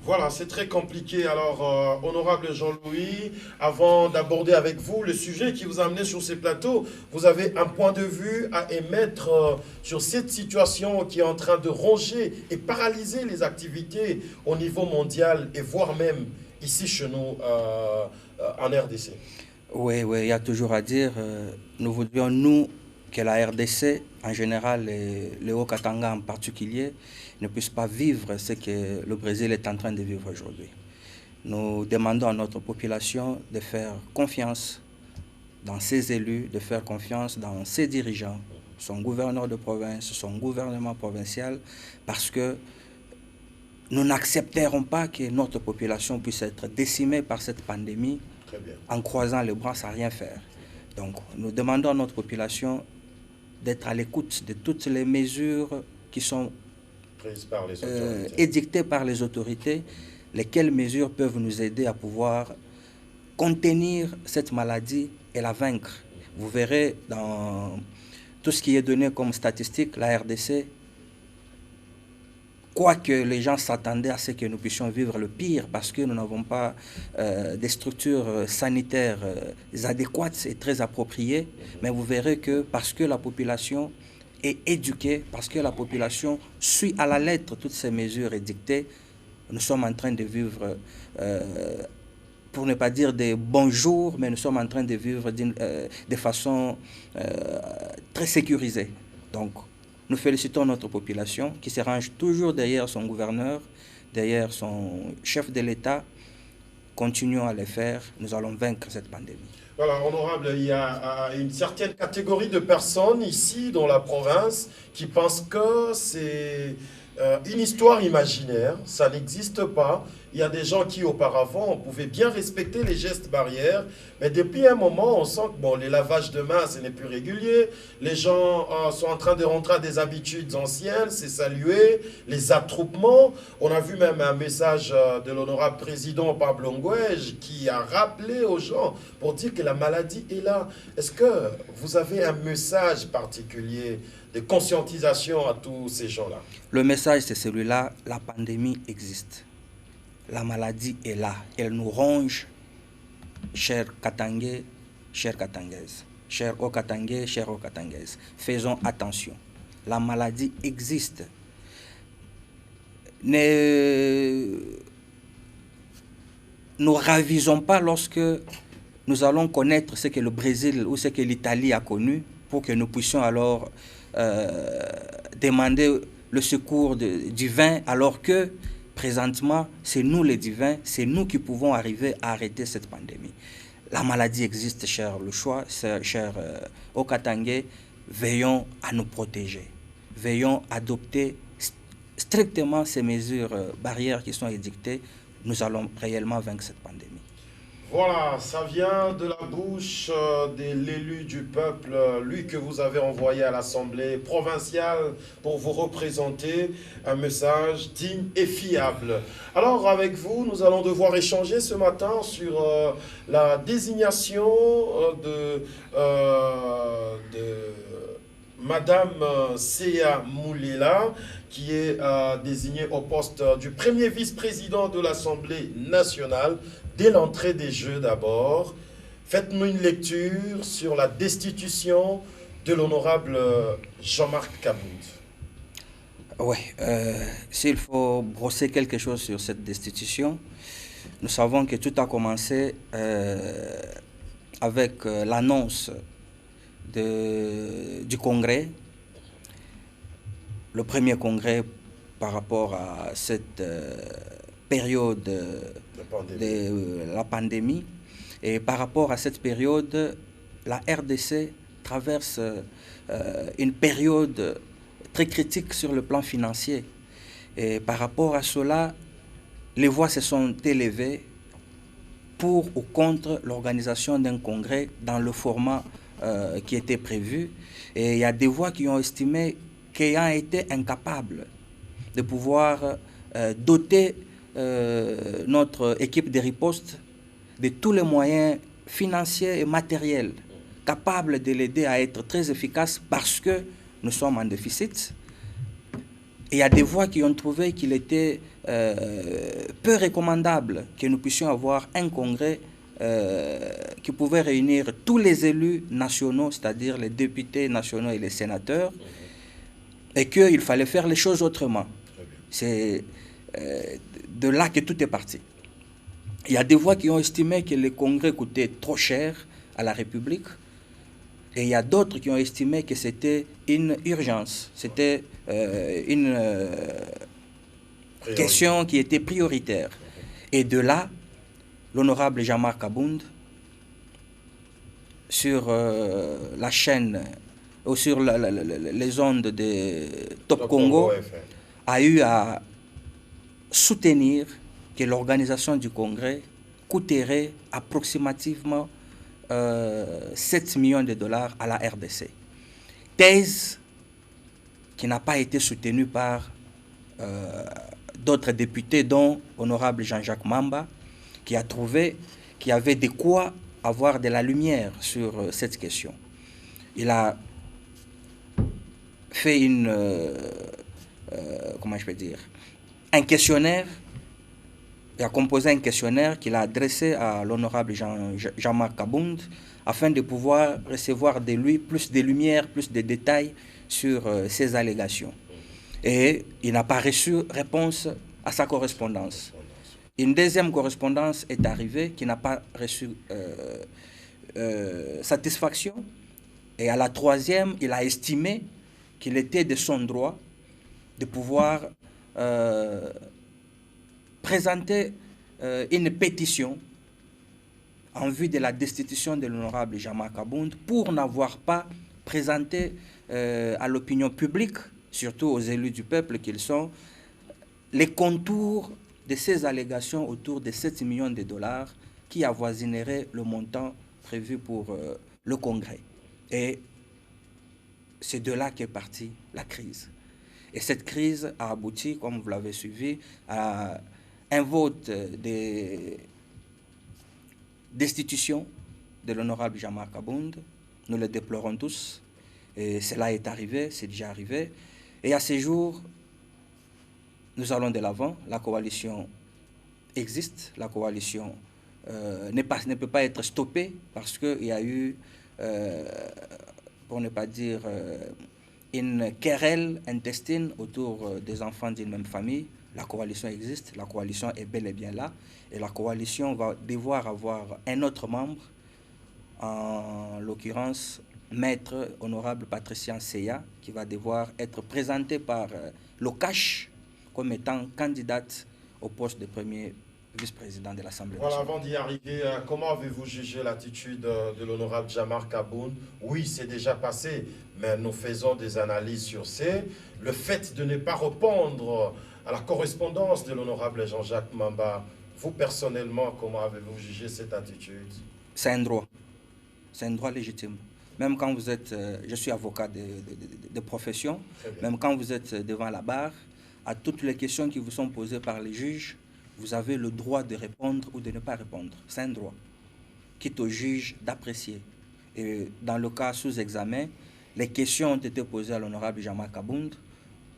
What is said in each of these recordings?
Voilà, c'est très compliqué. Alors, honorable Jean-Louis, avant d'aborder avec vous le sujet qui vous a amené sur ces plateaux, vous avez un point de vue à émettre sur cette situation qui est en train de ronger et paralyser les activités au niveau mondial et voire même ici chez nous en RDC. Oui, oui, il y a toujours à dire, nous voudrions, nous, que la RDC en général et le Haut-Katanga en particulier ne puisse pas vivre ce que le Brésil est en train de vivre aujourd'hui. Nous demandons à notre population de faire confiance dans ses élus, de faire confiance dans ses dirigeants, son gouverneur de province, son gouvernement provincial, parce que nous n'accepterons pas que notre population puisse être décimée par cette pandémie Très bien. en croisant les bras sans rien faire. Donc, nous demandons à notre population d'être à l'écoute de toutes les mesures qui sont Prise par les autorités. édictées par les autorités, lesquelles mesures peuvent nous aider à pouvoir contenir cette maladie et la vaincre. Vous verrez dans tout ce qui est donné comme statistique, la RDC, quoique les gens s'attendaient à ce que nous puissions vivre le pire parce que nous n'avons pas des structures sanitaires adéquates et très appropriées, mais vous verrez que parce que la population est éduquée, parce que la population suit à la lettre toutes ces mesures édictées, nous sommes en train de vivre, pour ne pas dire des bons jours, mais nous sommes en train de vivre de façon très sécurisée. Donc, nous félicitons notre population qui se range toujours derrière son gouverneur, derrière son chef de l'État. Continuons à le faire, nous allons vaincre cette pandémie. Voilà, honorable, il y a une certaine catégorie de personnes ici dans la province qui pensent que c'est une histoire imaginaire, ça n'existe pas. Il y a des gens qui auparavant pouvaient bien respecter les gestes barrières, mais depuis un moment, on sent que bon, les lavages de mains, ce n'est plus régulier. Les gens sont en train de rentrer à des habitudes anciennes, c'est salué, les attroupements. On a vu même un message de l'honorable président Pablo Ngouège qui a rappelé aux gens pour dire que la maladie est là. Est-ce que vous avez un message particulier de conscientisation à tous ces gens-là? Le message, c'est celui-là, la pandémie existe. La maladie est là. Elle nous ronge, chers Katangais, chers Katangaises, chers Haut-Katangais, chers Haut-Katangaises. Faisons attention. La maladie existe. Ne nous ravisons pas lorsque nous allons connaître ce que le Brésil ou ce que l'Italie a connu pour que nous puissions alors demander le secours divin alors que présentement, c'est nous les divins, c'est nous qui pouvons arriver à arrêter cette pandémie. La maladie existe, cher le choix, cher Haut-Katangais, veillons à nous protéger. Veillons à adopter strictement ces mesures barrières qui sont édictées. Nous allons réellement vaincre cette pandémie. Voilà, ça vient de la bouche de l'élu du peuple, lui que vous avez envoyé à l'Assemblée provinciale pour vous représenter, un message digne et fiable. Alors avec vous, nous allons devoir échanger ce matin sur la désignation de Madame Séa Moulela, qui est désignée au poste du premier vice-président de l'Assemblée nationale. Dès l'entrée des Jeux d'abord, faites-nous une lecture sur la destitution de l'honorable Jean-Marc Kabound. Oui, s'il faut brosser quelque chose sur cette destitution, nous savons que tout a commencé avec l'annonce du congrès, le premier congrès par rapport à cette période de la pandémie. Et par rapport à cette période, la RDC traverse une période très critique sur le plan financier. Et par rapport à cela, les voix se sont élevées pour ou contre l'organisation d'un congrès dans le format qui était prévu. Et il y a des voix qui ont estimé qu'ayant été incapables de pouvoir doter notre équipe de riposte de tous les moyens financiers et matériels capables de l'aider à être très efficace parce que nous sommes en déficit. Et il y a des voix qui ont trouvé qu'il était peu recommandable que nous puissions avoir un congrès qui pouvait réunir tous les élus nationaux, c'est-à-dire les députés nationaux et les sénateurs, et qu'il fallait faire les choses autrement. C'est de là que tout est parti. Il y a des voix qui ont estimé que le congrès coûtait trop cher à la République, et il y a d'autres qui ont estimé que c'était une urgence, c'était une question qui était prioritaire. Et de là, l'honorable Jean-Marc Abound, sur la chaîne, ou sur les ondes de Top Congo, a eu à soutenir que l'organisation du congrès coûterait approximativement 7 millions de dollars à la RDC. Thèse qui n'a pas été soutenue par d'autres députés, dont honorable Jean-Jacques Mamba, qui a trouvé qu'il y avait de quoi avoir de la lumière sur cette question. Il a fait comment je peux dire, un questionnaire. Il a composé un questionnaire qu'il a adressé à l'honorable Jean-Marc Abound afin de pouvoir recevoir de lui plus de lumière, plus de détails sur ces allégations. Et il n'a pas reçu réponse à sa correspondance. Une deuxième correspondance est arrivée qui n'a pas reçu satisfaction. Et à la troisième, il a estimé qu'il était de son droit de pouvoir présenter une pétition en vue de la destitution de l'honorable Jean-Marc Abound pour n'avoir pas présenté à l'opinion publique, surtout aux élus du peuple qu'ils sont, les contours de ces allégations autour de 7 millions de dollars qui avoisineraient le montant prévu pour le Congrès. Et c'est de là qu'est partie la crise. Et cette crise a abouti, comme vous l'avez suivi, à un vote de destitution de l'honorable Jean-Marc Abound. Nous le déplorons tous. Et cela est arrivé, c'est déjà arrivé. Et à ce jour, nous allons de l'avant. La coalition existe. La coalition ne peut pas être stoppée parce qu'il y a eu, pour ne pas dire, une querelle intestine autour des enfants d'une même famille. La coalition existe, la coalition est bel et bien là, et la coalition va devoir avoir un autre membre, en l'occurrence Maître Honorable Patricien Seya, qui va devoir être présenté par l'OCACH comme étant candidate au poste de premier vice-président de l'Assemblée nationale. Voilà, avant d'y arriver, comment avez-vous jugé l'attitude de l'honorable Jean-Marc Abound? Oui, c'est déjà passé, mais nous faisons des analyses sur le fait de ne pas répondre à la correspondance de l'honorable Jean-Jacques Mamba. Vous, personnellement, comment avez-vous jugé cette attitude? C'est un droit. C'est un droit légitime. Même quand vous êtes, je suis avocat de profession, même quand vous êtes devant la barre, à toutes les questions qui vous sont posées par les juges, vous avez le droit de répondre ou de ne pas répondre. C'est un droit. Quitte au juge d'apprécier. Et dans le cas sous examen, les questions ont été posées à l'honorable Jean-Marc Abound.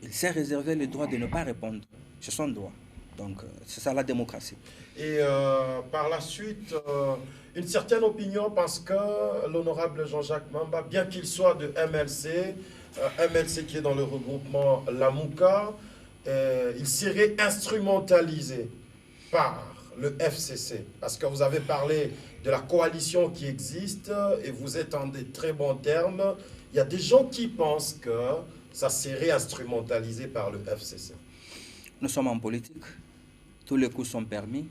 Il s'est réservé le droit de ne pas répondre. C'est son droit. Donc, c'est ça la démocratie. Et par la suite, une certaine opinion pense que l'honorable Jean-Jacques Mamba, bien qu'il soit de MLC, MLC qui est dans le regroupement Lamouka, il serait instrumentalisé par le FCC. Parce que vous avez parlé de la coalition qui existe et vous êtes en des très bons termes. Il y a des gens qui pensent que ça serait instrumentalisé par le FCC. Nous sommes en politique. Tous les coups sont permis.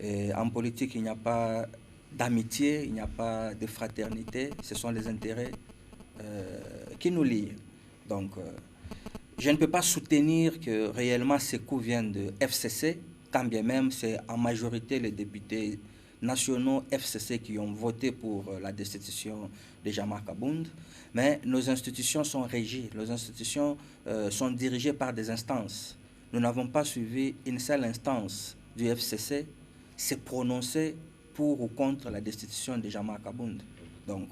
Et en politique, il n'y a pas d'amitié, il n'y a pas de fraternité. Ce sont les intérêts qui nous lient. Donc, je ne peux pas soutenir que réellement ces coups viennent de FCC, quand bien même c'est en majorité les députés nationaux FCC qui ont voté pour la destitution de Jean-Marc Abound. Mais nos institutions sont régies, nos institutions sont dirigées par des instances. Nous n'avons pas suivi une seule instance du FCC s'est prononcée pour ou contre la destitution de Jean-Marc Abound. Donc,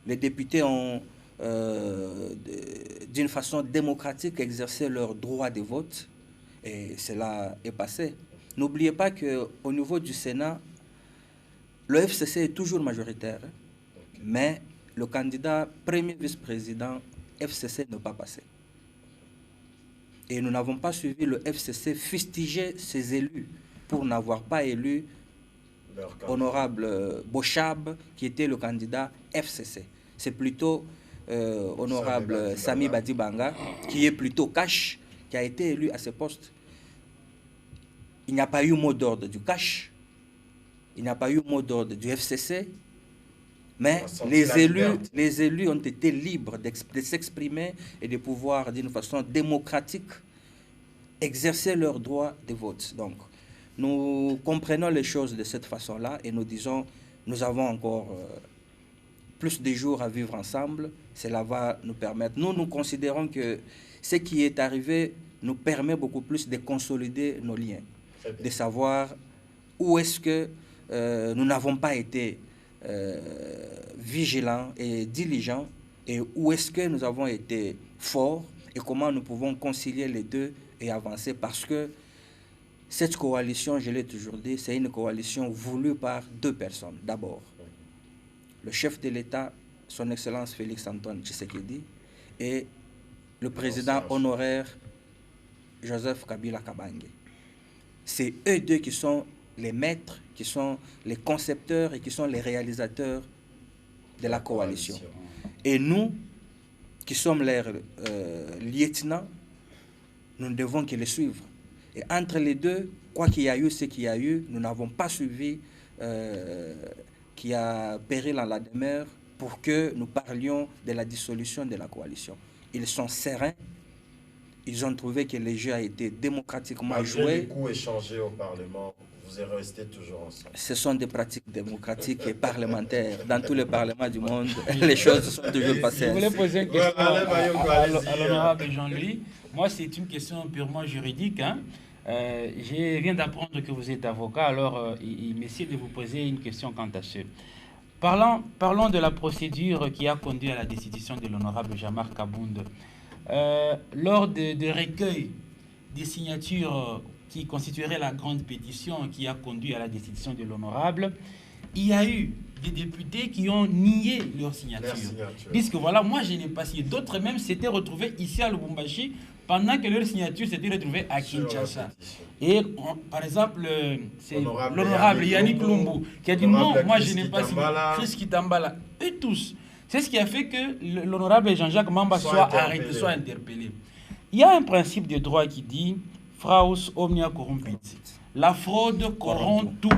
les députés ont d'une façon démocratique, exercer leur droit de vote. Et cela est passé. N'oubliez pas qu'au niveau du Sénat, le FCC est toujours majoritaire, mais le candidat premier vice-président FCC n'est pas passé. Et nous n'avons pas suivi le FCC fustiger ses élus pour n'avoir pas élu honorable Bochab, qui était le candidat FCC. C'est plutôt honorable Sami Badibanga, qui est plutôt cash, qui a été élu à ce poste. Il n'y a pas eu mot d'ordre du cash, il n'y a pas eu mot d'ordre du FCC, mais les élus ont été libres de s'exprimer et de pouvoir, d'une façon démocratique, exercer leur droit de vote. Donc, nous comprenons les choses de cette façon-là et nous disons, nous avons encore plus de jours à vivre ensemble. Cela va nous permettre. Nous considérons que ce qui est arrivé nous permet beaucoup plus de consolider nos liens, de savoir où est-ce que nous n'avons pas été vigilants et diligents et où est-ce que nous avons été forts et comment nous pouvons concilier les deux et avancer, parce que cette coalition, je l'ai toujours dit, c'est une coalition voulue par deux personnes. D'abord, le chef de l'État, son Excellence Félix-Antoine Tshisekedi, et le président honoraire Joseph Kabila Kabange. C'est eux deux qui sont les maîtres, qui sont les concepteurs et qui sont les réalisateurs de la coalition. Et nous, qui sommes leurs lieutenants, nous ne devons que les suivre. Et entre les deux, quoi qu'il y a eu, ce qu'il y a eu, nous n'avons pas suivi qui a péril en la demeure pour que nous parlions de la dissolution de la coalition. Ils sont sereins. Ils ont trouvé que le jeu a été démocratiquement joué. Malgré les coups échangés au Parlement, vous êtes restés toujours ensemble. Ce sont des pratiques démocratiques et parlementaires. Dans tous les parlements du monde, les choses sont toujours passées. Je voulais poser une question à l'honorable Jean-Louis. Moi, c'est une question purement juridique. Je viens d'apprendre que vous êtes avocat, alors il m'essaie de vous poser une question quant à ce. Parlons de la procédure qui a conduit à la destitution de l'honorable Jean-Marc Kabound. Lors de recueil des signatures qui constituerait la grande pétition qui a conduit à la destitution de l'honorable, il y a eu des députés qui ont nié leur signature. Puisque voilà, moi je n'ai pas signé. D'autres même s'étaient retrouvés ici à Lubumbashi pendant que leur signature s'était retrouvée à Kinshasa. Et par exemple, c'est l'honorable Yannick Lumbu qui a dit non, moi je n'ai pas signé. Chris Kitambala, et tous. C'est ce qui a fait que l'honorable Jean-Jacques Mamba soit arrêté, soit interpellé. Il y a un principe de droit qui dit Fraus omnia corrompit. La fraude corrompt tout,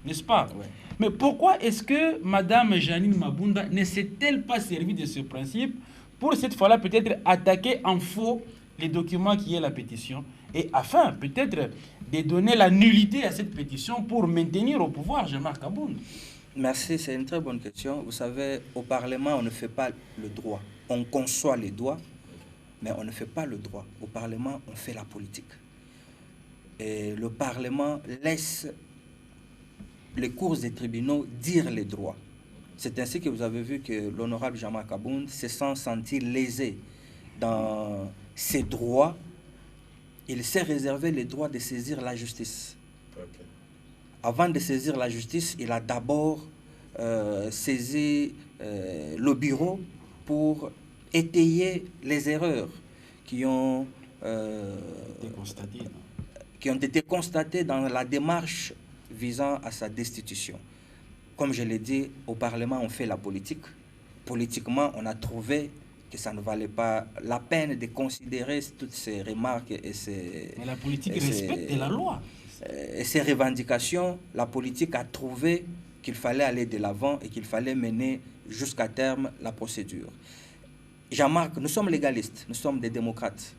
n'est-ce pas? Ouais. Mais pourquoi est-ce que Mme Janine Mabunda ne s'est-elle pas servie de ce principe pour cette fois-là peut-être attaquer en faux les documents qui est la pétition et afin peut-être de donner la nullité à cette pétition pour maintenir au pouvoir Jean-Marc Kabound? Merci, c'est une très bonne question. Vous savez, au Parlement, on ne fait pas le droit. On conçoit les droits, mais on ne fait pas le droit. Au Parlement, on fait la politique. Et le Parlement laisse les cours des tribunaux dire les droits. C'est ainsi que vous avez vu que l'honorable Jean-Marc Kabound se sent senti lésé dans ses droits. Il s'est réservé le droit de saisir la justice. Okay. Avant de saisir la justice, il a d'abord saisi le bureau pour étayer les erreurs qui ont été constatées dans la démarche visant à sa destitution. Comme je l'ai dit, au Parlement, on fait la politique. Politiquement, on a trouvé que ça ne valait pas la peine de considérer toutes ces remarques et ces... Mais la politique respecte la loi. Et ces revendications, la politique a trouvé qu'il fallait aller de l'avant et qu'il fallait mener jusqu'à terme la procédure. Jean-Marc, nous sommes légalistes, nous sommes des démocrates.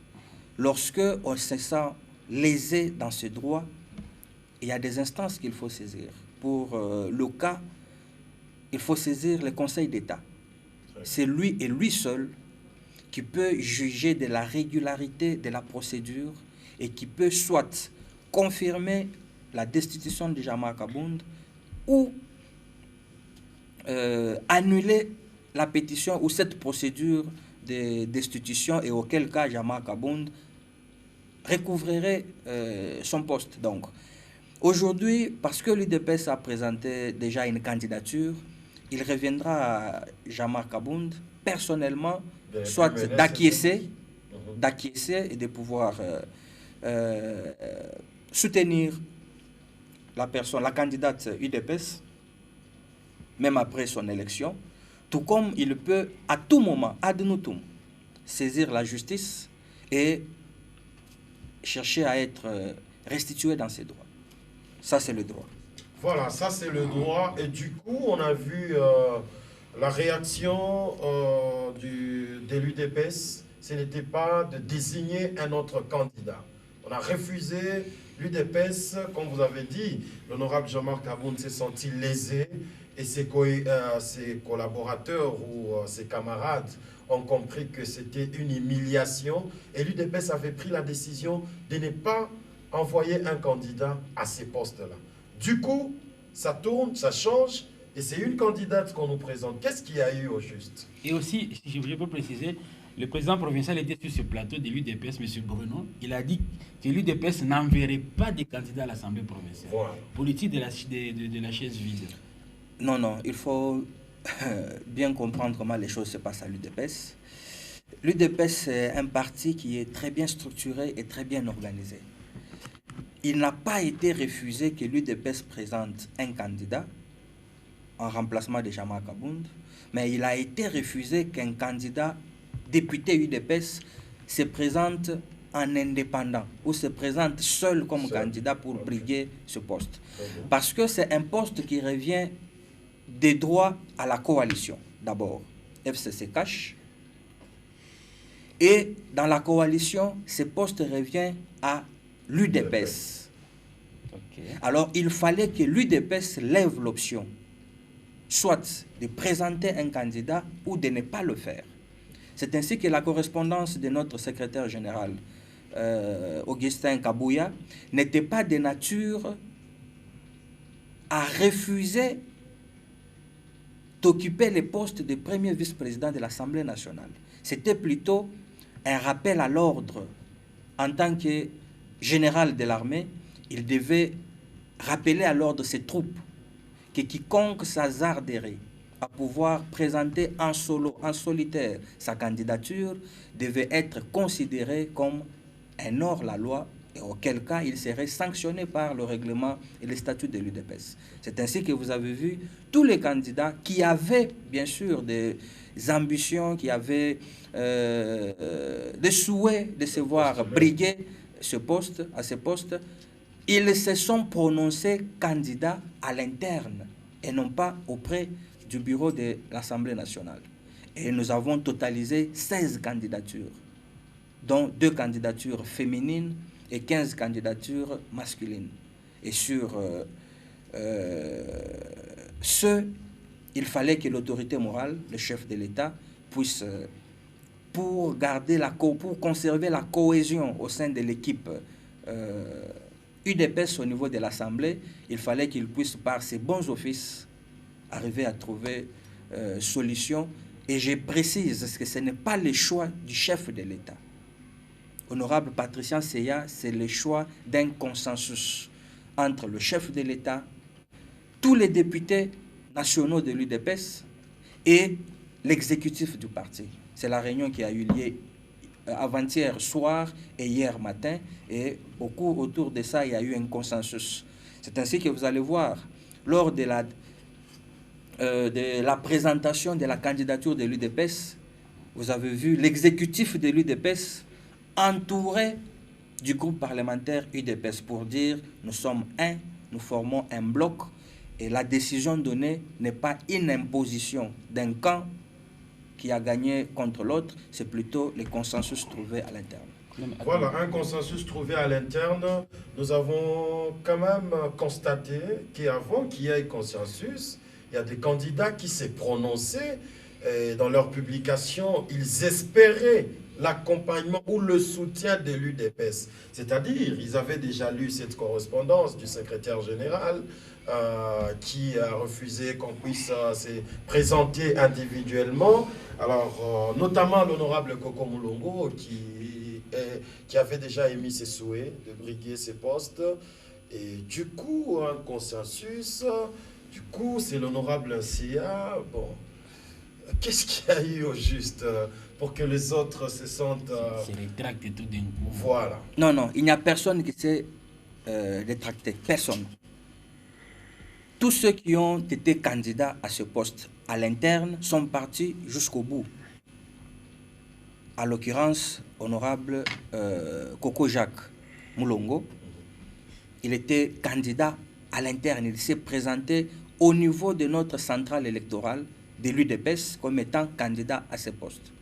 Lorsque on se sent lésé dans ce droit, il y a des instances qu'il faut saisir. Pour le cas, il faut saisir le Conseil d'État. C'est lui et lui seul qui peut juger de la régularité de la procédure et qui peut soit confirmer la destitution de Jean-Marc Kabound ou annuler la pétition ou cette procédure de destitution et auquel cas Jean-Marc Abound recouvrerait son poste. Donc, aujourd'hui, parce que l'UDPS a présenté déjà une candidature, il reviendra à Jean-Marc Abound personnellement, soit d'acquiescer et de pouvoir soutenir la personne, la candidate UDPS, même après son élection, tout comme il peut à tout moment, ad nutum, saisir la justice et chercher à être restitué dans ses droits. Ça, c'est le droit. Voilà, ça, c'est le droit. Et du coup, on a vu la réaction de l'UDPS. Ce n'était pas de désigner un autre candidat. On a refusé l'UDPS, comme vous avez dit. L'honorable Jean-Marc Abound s'est senti lésé et ses collaborateurs ou ses camarades ont compris que c'était une humiliation. Et l'UDPS avait pris la décision de ne pas envoyer un candidat à ces postes-là. Du coup, ça tourne, ça change, et c'est une candidate qu'on nous présente. Qu'est-ce qu'il y a eu au juste? Et aussi, si je peux préciser, le président provincial était sur ce plateau de l'UDPS, M. Bruno. Il a dit que l'UDPS n'enverrait pas de candidats à l'Assemblée provinciale. Voilà. Politique de la chaise vide. Non, non, il faut bien comprendre comment les choses se passent à l'UDPS. L'UDPS est un parti qui est très bien structuré et très bien organisé. Il n'a pas été refusé que l'UDPS présente un candidat en remplacement de Jean-Marc Abound, mais il a été refusé qu'un candidat député UDPS se présente en indépendant ou se présente seul comme candidat pour briguer ce poste. Parce que c'est un poste qui revient des droits à la coalition. D'abord, FCC cache. Et dans la coalition, ce poste revient à l'UDPS. Alors, il fallait que l'UDPS lève l'option, soit de présenter un candidat ou de ne pas le faire. C'est ainsi que la correspondance de notre secrétaire général, Augustin Kabouya, n'était pas de nature à refuser d'occuper le poste de premier vice-président de l'Assemblée nationale. C'était plutôt un rappel à l'ordre. En tant que général de l'armée, il devait rappeler à l'ordre ses troupes que quiconque s'hasarderait à pouvoir présenter en solo, en solitaire, sa candidature devait être considéré comme un hors-la-loi, et auquel cas il serait sanctionné par le règlement et les statuts de l'UDPS. C'est ainsi que vous avez vu tous les candidats qui avaient bien sûr des ambitions, qui avaient des souhaits de se voir briguer à ce poste, ils se sont prononcés candidats à l'interne et non pas auprès du bureau de l'Assemblée nationale. Et nous avons totalisé 16 candidatures, dont 2 candidatures féminines et 15 candidatures masculines. Et sur il fallait que l'autorité morale, le chef de l'État, puisse, pour conserver la cohésion au sein de l'équipe UDPS au niveau de l'Assemblée, il fallait qu'il puisse, par ses bons offices, arriver à trouver solution. Et je précise que ce n'est pas le choix du chef de l'État. Honorable Patricien Seya, c'est le choix d'un consensus entre le chef de l'État, tous les députés nationaux de l'UDPS et l'exécutif du parti. C'est la réunion qui a eu lieu avant-hier soir et hier matin, et autour de ça, il y a eu un consensus. C'est ainsi que vous allez voir, lors de la présentation de la candidature de l'UDPS, vous avez vu l'exécutif de l'UDPS entouré du groupe parlementaire UDPS pour dire nous sommes un, nous formons un bloc, et la décision donnée n'est pas une imposition d'un camp qui a gagné contre l'autre, c'est plutôt le consensus trouvé à l'interne. Voilà, un consensus trouvé à l'interne. Nous avons quand même constaté qu'avant qu'il y ait consensus, il y a des candidats qui s'est prononcés et dans leur publication, ils espéraient l'accompagnement ou le soutien de l'UDPS. C'est-à-dire, ils avaient déjà lu cette correspondance du secrétaire général qui a refusé qu'on puisse se présenter individuellement. Alors, notamment l'honorable Coco Moulongo qui avait déjà émis ses souhaits de briguer ses postes. Et du coup, un consensus, du coup, c'est l'honorable Nsia. Bon, qu'est-ce qu'il y a eu au juste pour que les autres se sentent... C'est rétracté tout d'un coup. Voilà. Non, non, il n'y a personne qui s'est rétracté. Personne. Tous ceux qui ont été candidats à ce poste à l'interne sont partis jusqu'au bout. À l'occurrence, honorable Coco Jacques Moulongo, il était candidat à l'interne. Il s'est présenté au niveau de notre centrale électorale de l'UDPS comme étant candidat à ce poste.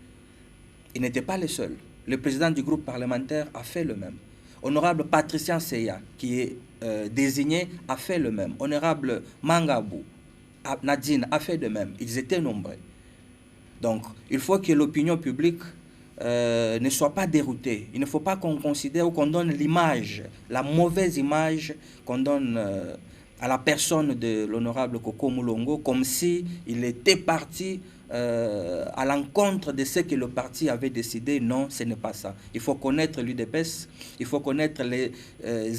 Il n'était pas le seul. Le président du groupe parlementaire a fait le même. Honorable Patricien Seya, qui est désigné, a fait le même. Honorable Mangabou, Nadine a fait de même. Ils étaient nombreux. Donc, il faut que l'opinion publique ne soit pas déroutée. Il ne faut pas qu'on considère ou qu'on donne l'image, la mauvaise image qu'on donne à la personne de l'honorable Coco Moulongo, comme si il était parti à l'encontre de ce que le parti avait décidé. Non, ce n'est pas ça. Il faut connaître l'UDPS, il faut connaître les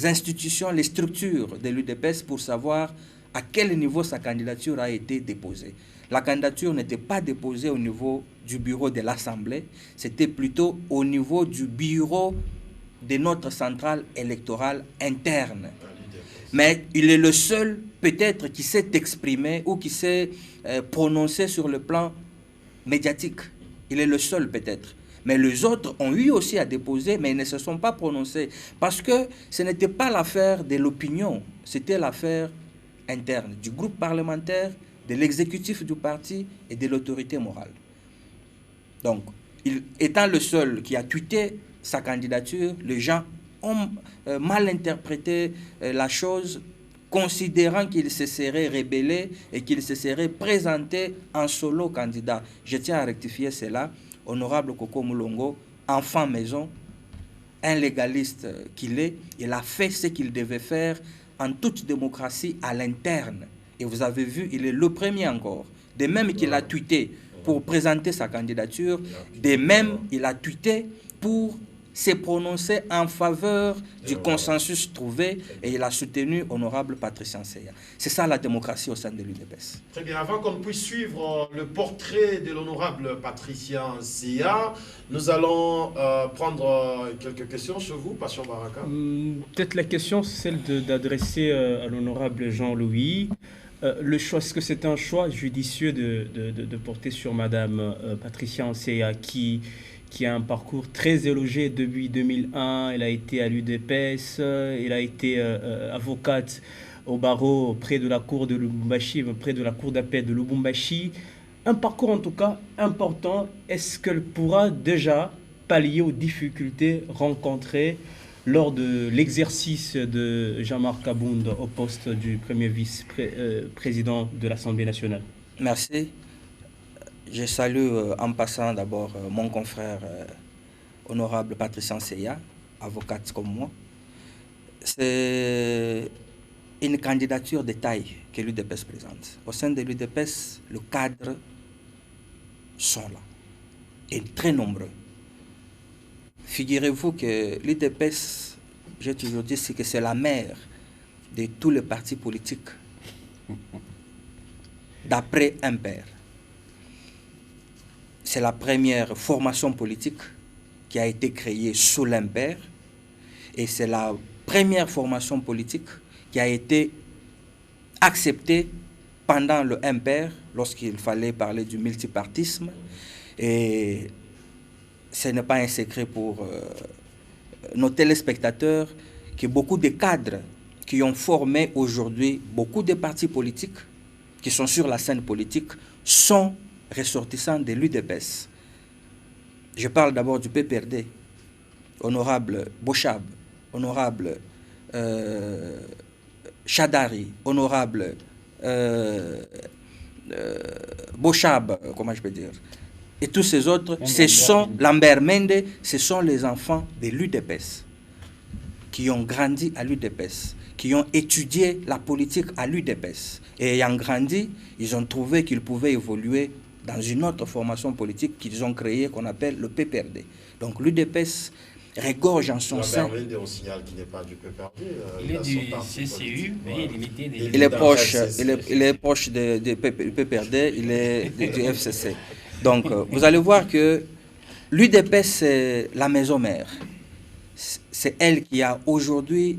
institutions, les structures de l'UDPS pour savoir à quel niveau sa candidature a été déposée. La candidature n'était pas déposée au niveau du bureau de l'Assemblée, c'était plutôt au niveau du bureau de notre centrale électorale interne. Mais il est le seul, peut-être, qui s'est exprimé ou qui s'est prononcé sur le plan médiatique. Il est le seul, peut-être. Mais les autres ont eu aussi à déposer, mais ils ne se sont pas prononcés. Parce que ce n'était pas l'affaire de l'opinion, c'était l'affaire interne du groupe parlementaire, de l'exécutif du parti et de l'autorité morale. Donc, étant le seul qui a tweeté sa candidature, les gens ont mal interprété la chose, considérant qu'il se serait rébellé et qu'il se serait présenté en solo candidat. Je tiens à rectifier cela. Honorable Coco Moulongo, enfant maison, un légaliste qu'il est, il a fait ce qu'il devait faire en toute démocratie à l'interne. Et vous avez vu, il est le premier encore. De même qu'il a tweeté pour présenter sa candidature, de même il a tweeté pour se prononcer en faveur du consensus trouvé et il a soutenu honorable Patricien Seya. C'est ça la démocratie au sein de l'UDPS. Très bien, avant qu'on puisse suivre le portrait de l'honorable Patricien Seya, nous allons prendre quelques questions chez vous, Passion Baraka. Peut-être la question, c'est celle d'adresser à l'honorable Jean-Louis. Le choix, est-ce que c'est un choix judicieux de porter sur Madame Patricien Seya qui a un parcours très éloigé depuis 2001. Elle a été à l'UDPS, elle a été avocate au barreau près de la cour de Lubumbashi, près de la cour d'appel de Lubumbashi. Un parcours en tout cas important. Est-ce qu'elle pourra déjà pallier aux difficultés rencontrées lors de l'exercice de Jean-Marc Abound au poste du premier vice-président de l'Assemblée nationale? Merci. Je salue en passant d'abord mon confrère honorable Patricien Seya, avocate comme moi. C'est une candidature de taille que l'UDPS présente. Au sein de l'UDPS, le cadre sont là, et très nombreux. Figurez-vous que l'UDPS, j'ai toujours dit, c'est que c'est la mère de tous les partis politiques, d'après un père. C'est la première formation politique qui a été créée sous l'impair et c'est la première formation politique qui a été acceptée pendant le impair lorsqu'il fallait parler du multipartisme. Et ce n'est pas un secret pour nos téléspectateurs que beaucoup de cadres qui ont formé aujourd'hui beaucoup de partis politiques qui sont sur la scène politique sont ressortissants de l'UDPS. Je parle d'abord du PPRD, honorable Bochab, honorable Chadari, honorable Bochab, comment je peux dire, et tous ces autres, ce sont Lambert Mende, ce sont les enfants de l'UDPS qui ont grandi à l'UDPS, qui ont étudié la politique à l'UDPS. Et ayant grandi, ils ont trouvé qu'ils pouvaient évoluer dans une autre formation politique qu'ils ont créée, qu'on appelle le PPRD. Donc l'UDPS regorge en son sein. On signale qu'il n'est pas du PPRD. Il est du CCU, mais il est proche de PPRD, il est du FCC. Donc vous allez voir que l'UDPS, c'est la maison mère. C'est elle qui a aujourd'hui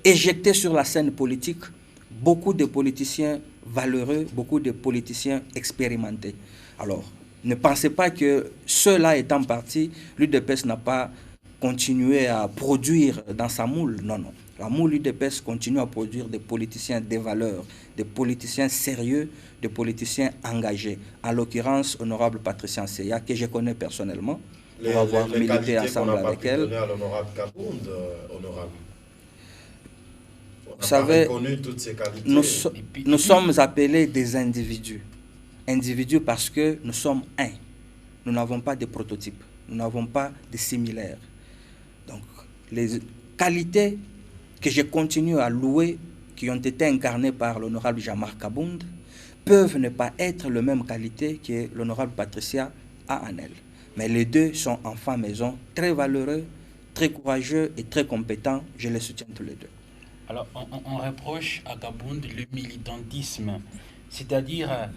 éjecté sur la scène politique beaucoup de politiciens valeureux, beaucoup de politiciens expérimentés. Alors, ne pensez pas que ceux-là étant partis, l'UDPS n'a pas continué à produire dans sa moule. Non, non. La moule UDPS continue à produire des politiciens de valeur, des politiciens sérieux, des politiciens engagés. En l'occurrence, honorable Patricia Seya, que je connais personnellement, pour avoir milité ensemble avec elle. L'honorable Kabound, honorable. Vous savez, toutes ces qualités. Nous sommes appelés des individus. Individus parce que nous sommes un. Nous n'avons pas de prototypes. Nous n'avons pas de similaires. Donc, les qualités que je continue à louer, qui ont été incarnées par l'honorable Jean-Marc Kabound, peuvent ne pas être les mêmes qualités que l'honorable Patricia a en elle. Mais les deux sont enfants maison, très valeureux, très courageux et très compétents. Je les soutiens tous les deux. Alors, on reproche à Kabound le militantisme. C'est-à-dire,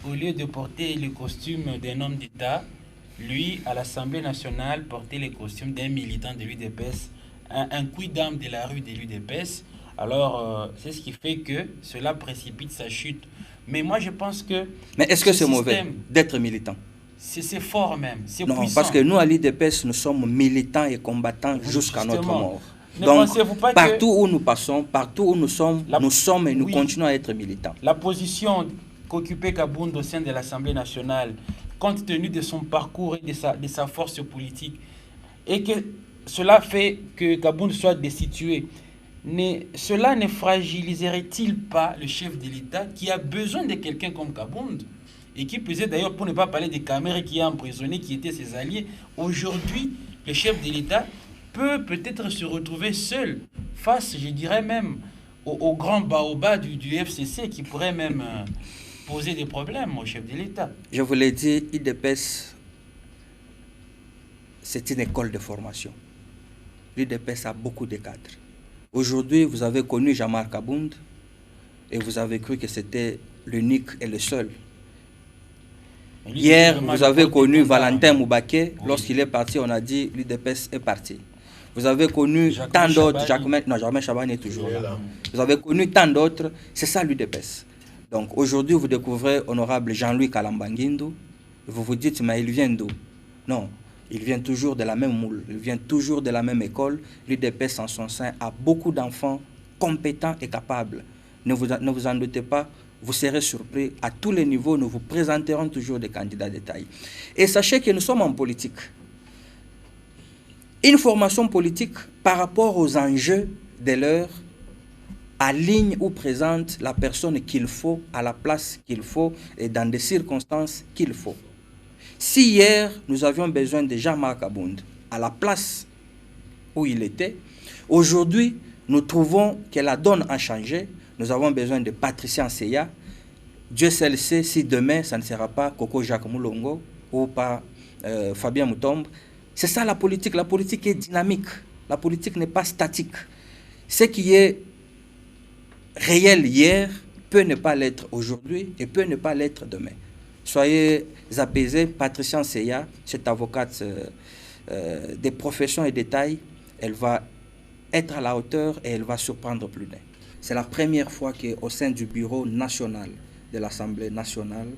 au lieu de porter le costume d'un homme d'État, lui, à l'Assemblée nationale, portait le costume d'un militant de l'UDPS, un quidam de la rue de l'UDPS. Alors, c'est ce qui fait que cela précipite sa chute. Mais moi, je pense que... Mais est-ce que c'est mauvais d'être militant? C'est fort même, c'est puissant. Non, puissant. Parce que nous, à l'UDPS, nous sommes militants et combattants jusqu'à notre mort. Ne Donc, pensez-vous pas partout où nous passons, partout où nous sommes et nous continuons à être militants. La position qu'occupait Kabound au sein de l'Assemblée nationale, compte tenu de son parcours et de sa force politique, et que cela fait que Kabound soit destitué, cela ne fragiliserait-il pas le chef de l'État qui a besoin de quelqu'un comme Kabound, et qui pesait d'ailleurs, pour ne pas parler des Camérés qui a emprisonné, qui étaient ses alliés. Aujourd'hui, le chef de l'État peut-être se retrouver seul face, je dirais même, au grand baobab du FCC qui pourrait même poser des problèmes au chef de l'État. Je vous l'ai dit, l'UDPS, c'est une école de formation. L'UDPS a beaucoup de cadres. Aujourd'hui, vous avez connu Jean-Marc Kabound et vous avez cru que c'était l'unique et le seul. Hier, vous avez connu Valentin Moubaké. Oui. Lorsqu'il est parti, on a dit l'UDPS est parti. Vous avez connu tant d'autres. Jacques Chaban est toujours là. Vous avez connu tant d'autres. C'est ça l'UDPS. Donc aujourd'hui, vous découvrez honorable Jean-Louis Kalambanguindou. Vous vous dites, mais il vient d'où? Non, il vient toujours de la même moule. Il vient toujours de la même école. L'UDPS en son sein a beaucoup d'enfants compétents et capables. Ne vous en doutez pas. Vous serez surpris. À tous les niveaux, nous vous présenterons toujours des candidats de taille. Et sachez que nous sommes en politique. Une formation politique, par rapport aux enjeux de l'heure, aligne ou présente la personne qu'il faut, à la place qu'il faut et dans des circonstances qu'il faut. Si hier, nous avions besoin de Jean-Marc Kabound à la place où il était, aujourd'hui, nous trouvons que la donne a changé. Nous avons besoin de Patricia Seya. Dieu seul sait si demain, ça ne sera pas Coco Jacques Moulongo ou pas Fabien Moutombe. C'est ça la politique. La politique est dynamique. La politique n'est pas statique. Ce qui est réel hier peut ne pas l'être aujourd'hui et peut ne pas l'être demain. Soyez apaisés. Patricia Seya, cette avocate des professions et des tailles, elle va être à la hauteur et elle va surprendre plus d'un. C'est la première fois qu'au sein du bureau national de l'Assemblée nationale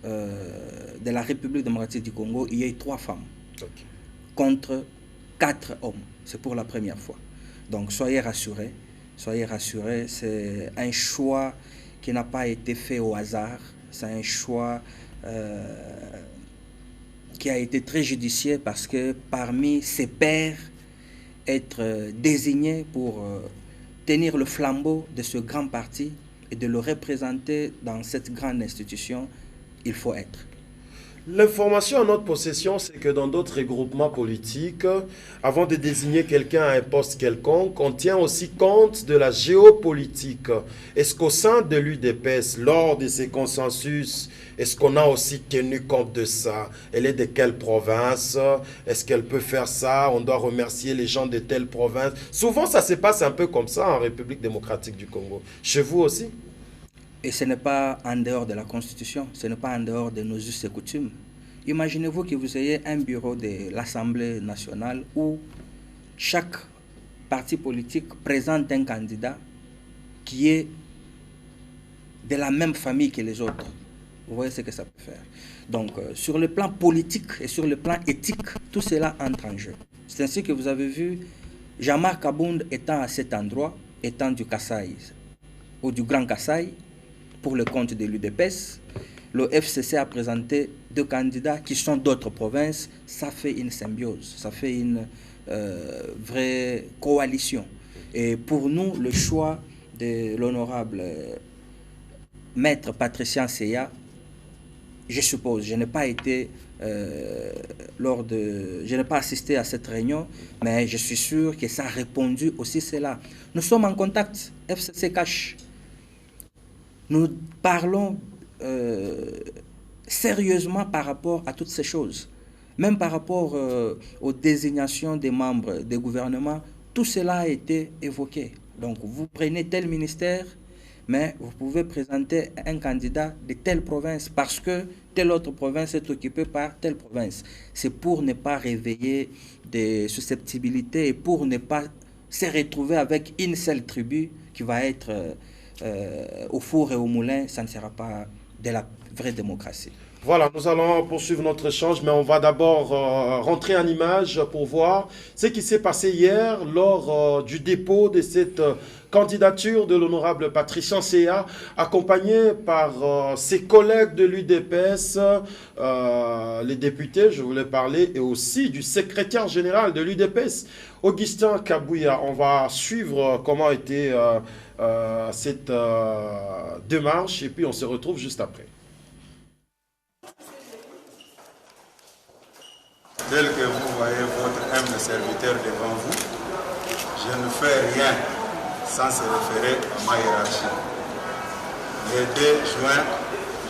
de la République démocratique du Congo, il y a eu 3 femmes contre 4 hommes. C'est pour la première fois. Donc soyez rassurés, c'est un choix qui n'a pas été fait au hasard, c'est un choix qui a été très judicieux parce que parmi ses pairs, être désigné pour tenir le flambeau de ce grand parti et de le représenter dans cette grande institution, il faut être. L'information en notre possession, c'est que dans d'autres regroupements politiques, avant de désigner quelqu'un à un poste quelconque, on tient aussi compte de la géopolitique. Est-ce qu'au sein de l'UDPS, lors de ces consensus, est-ce qu'on a aussi tenu compte de ça? Elle est de quelle province? Est-ce qu'elle peut faire ça? On doit remercier les gens de telle province. Souvent, ça se passe un peu comme ça en République démocratique du Congo. Chez vous aussi? Et ce n'est pas en dehors de la Constitution, ce n'est pas en dehors de nos us et coutumes. Imaginez-vous que vous ayez un bureau de l'Assemblée nationale où chaque parti politique présente un candidat qui est de la même famille que les autres. Vous voyez ce que ça peut faire. Donc, sur le plan politique et sur le plan éthique, tout cela entre en jeu. C'est ainsi que vous avez vu Jean-Marc Abound étant à cet endroit, étant du Kasaï ou du Grand Kasaï, pour le compte de l'UDPS, le FCC a présenté 2 candidats qui sont d'autres provinces. Ça fait une symbiose, ça fait une vraie coalition. Et pour nous, le choix de l'honorable maître Patricien Seya, je suppose, je n'ai pas été je n'ai pas assisté à cette réunion, mais je suis sûr que ça a répondu aussi cela. Nous sommes en contact, FCC Cash. Nous parlons sérieusement par rapport à toutes ces choses. Même par rapport aux désignations des membres des gouvernements, tout cela a été évoqué. Donc vous prenez tel ministère, mais vous pouvez présenter un candidat de telle province parce que telle autre province est occupée par telle province. C'est pour ne pas réveiller des susceptibilités et pour ne pas se retrouver avec une seule tribu qui va être... au four et au moulin, ça ne sera pas de la vraie démocratie. Voilà, nous allons poursuivre notre échange, mais on va d'abord rentrer en image pour voir ce qui s'est passé hier lors du dépôt de cette candidature de l'honorable Patricien Seya, accompagné par ses collègues de l'UDPS, les députés, je voulais parler, et aussi du secrétaire général de l'UDPS, Augustin Kabouya. On va suivre comment a été cette démarche et puis on se retrouve juste après. Tel que vous voyez votre humble serviteur devant vous, je ne fais rien sans se référer à ma hiérarchie. Le 2 juin,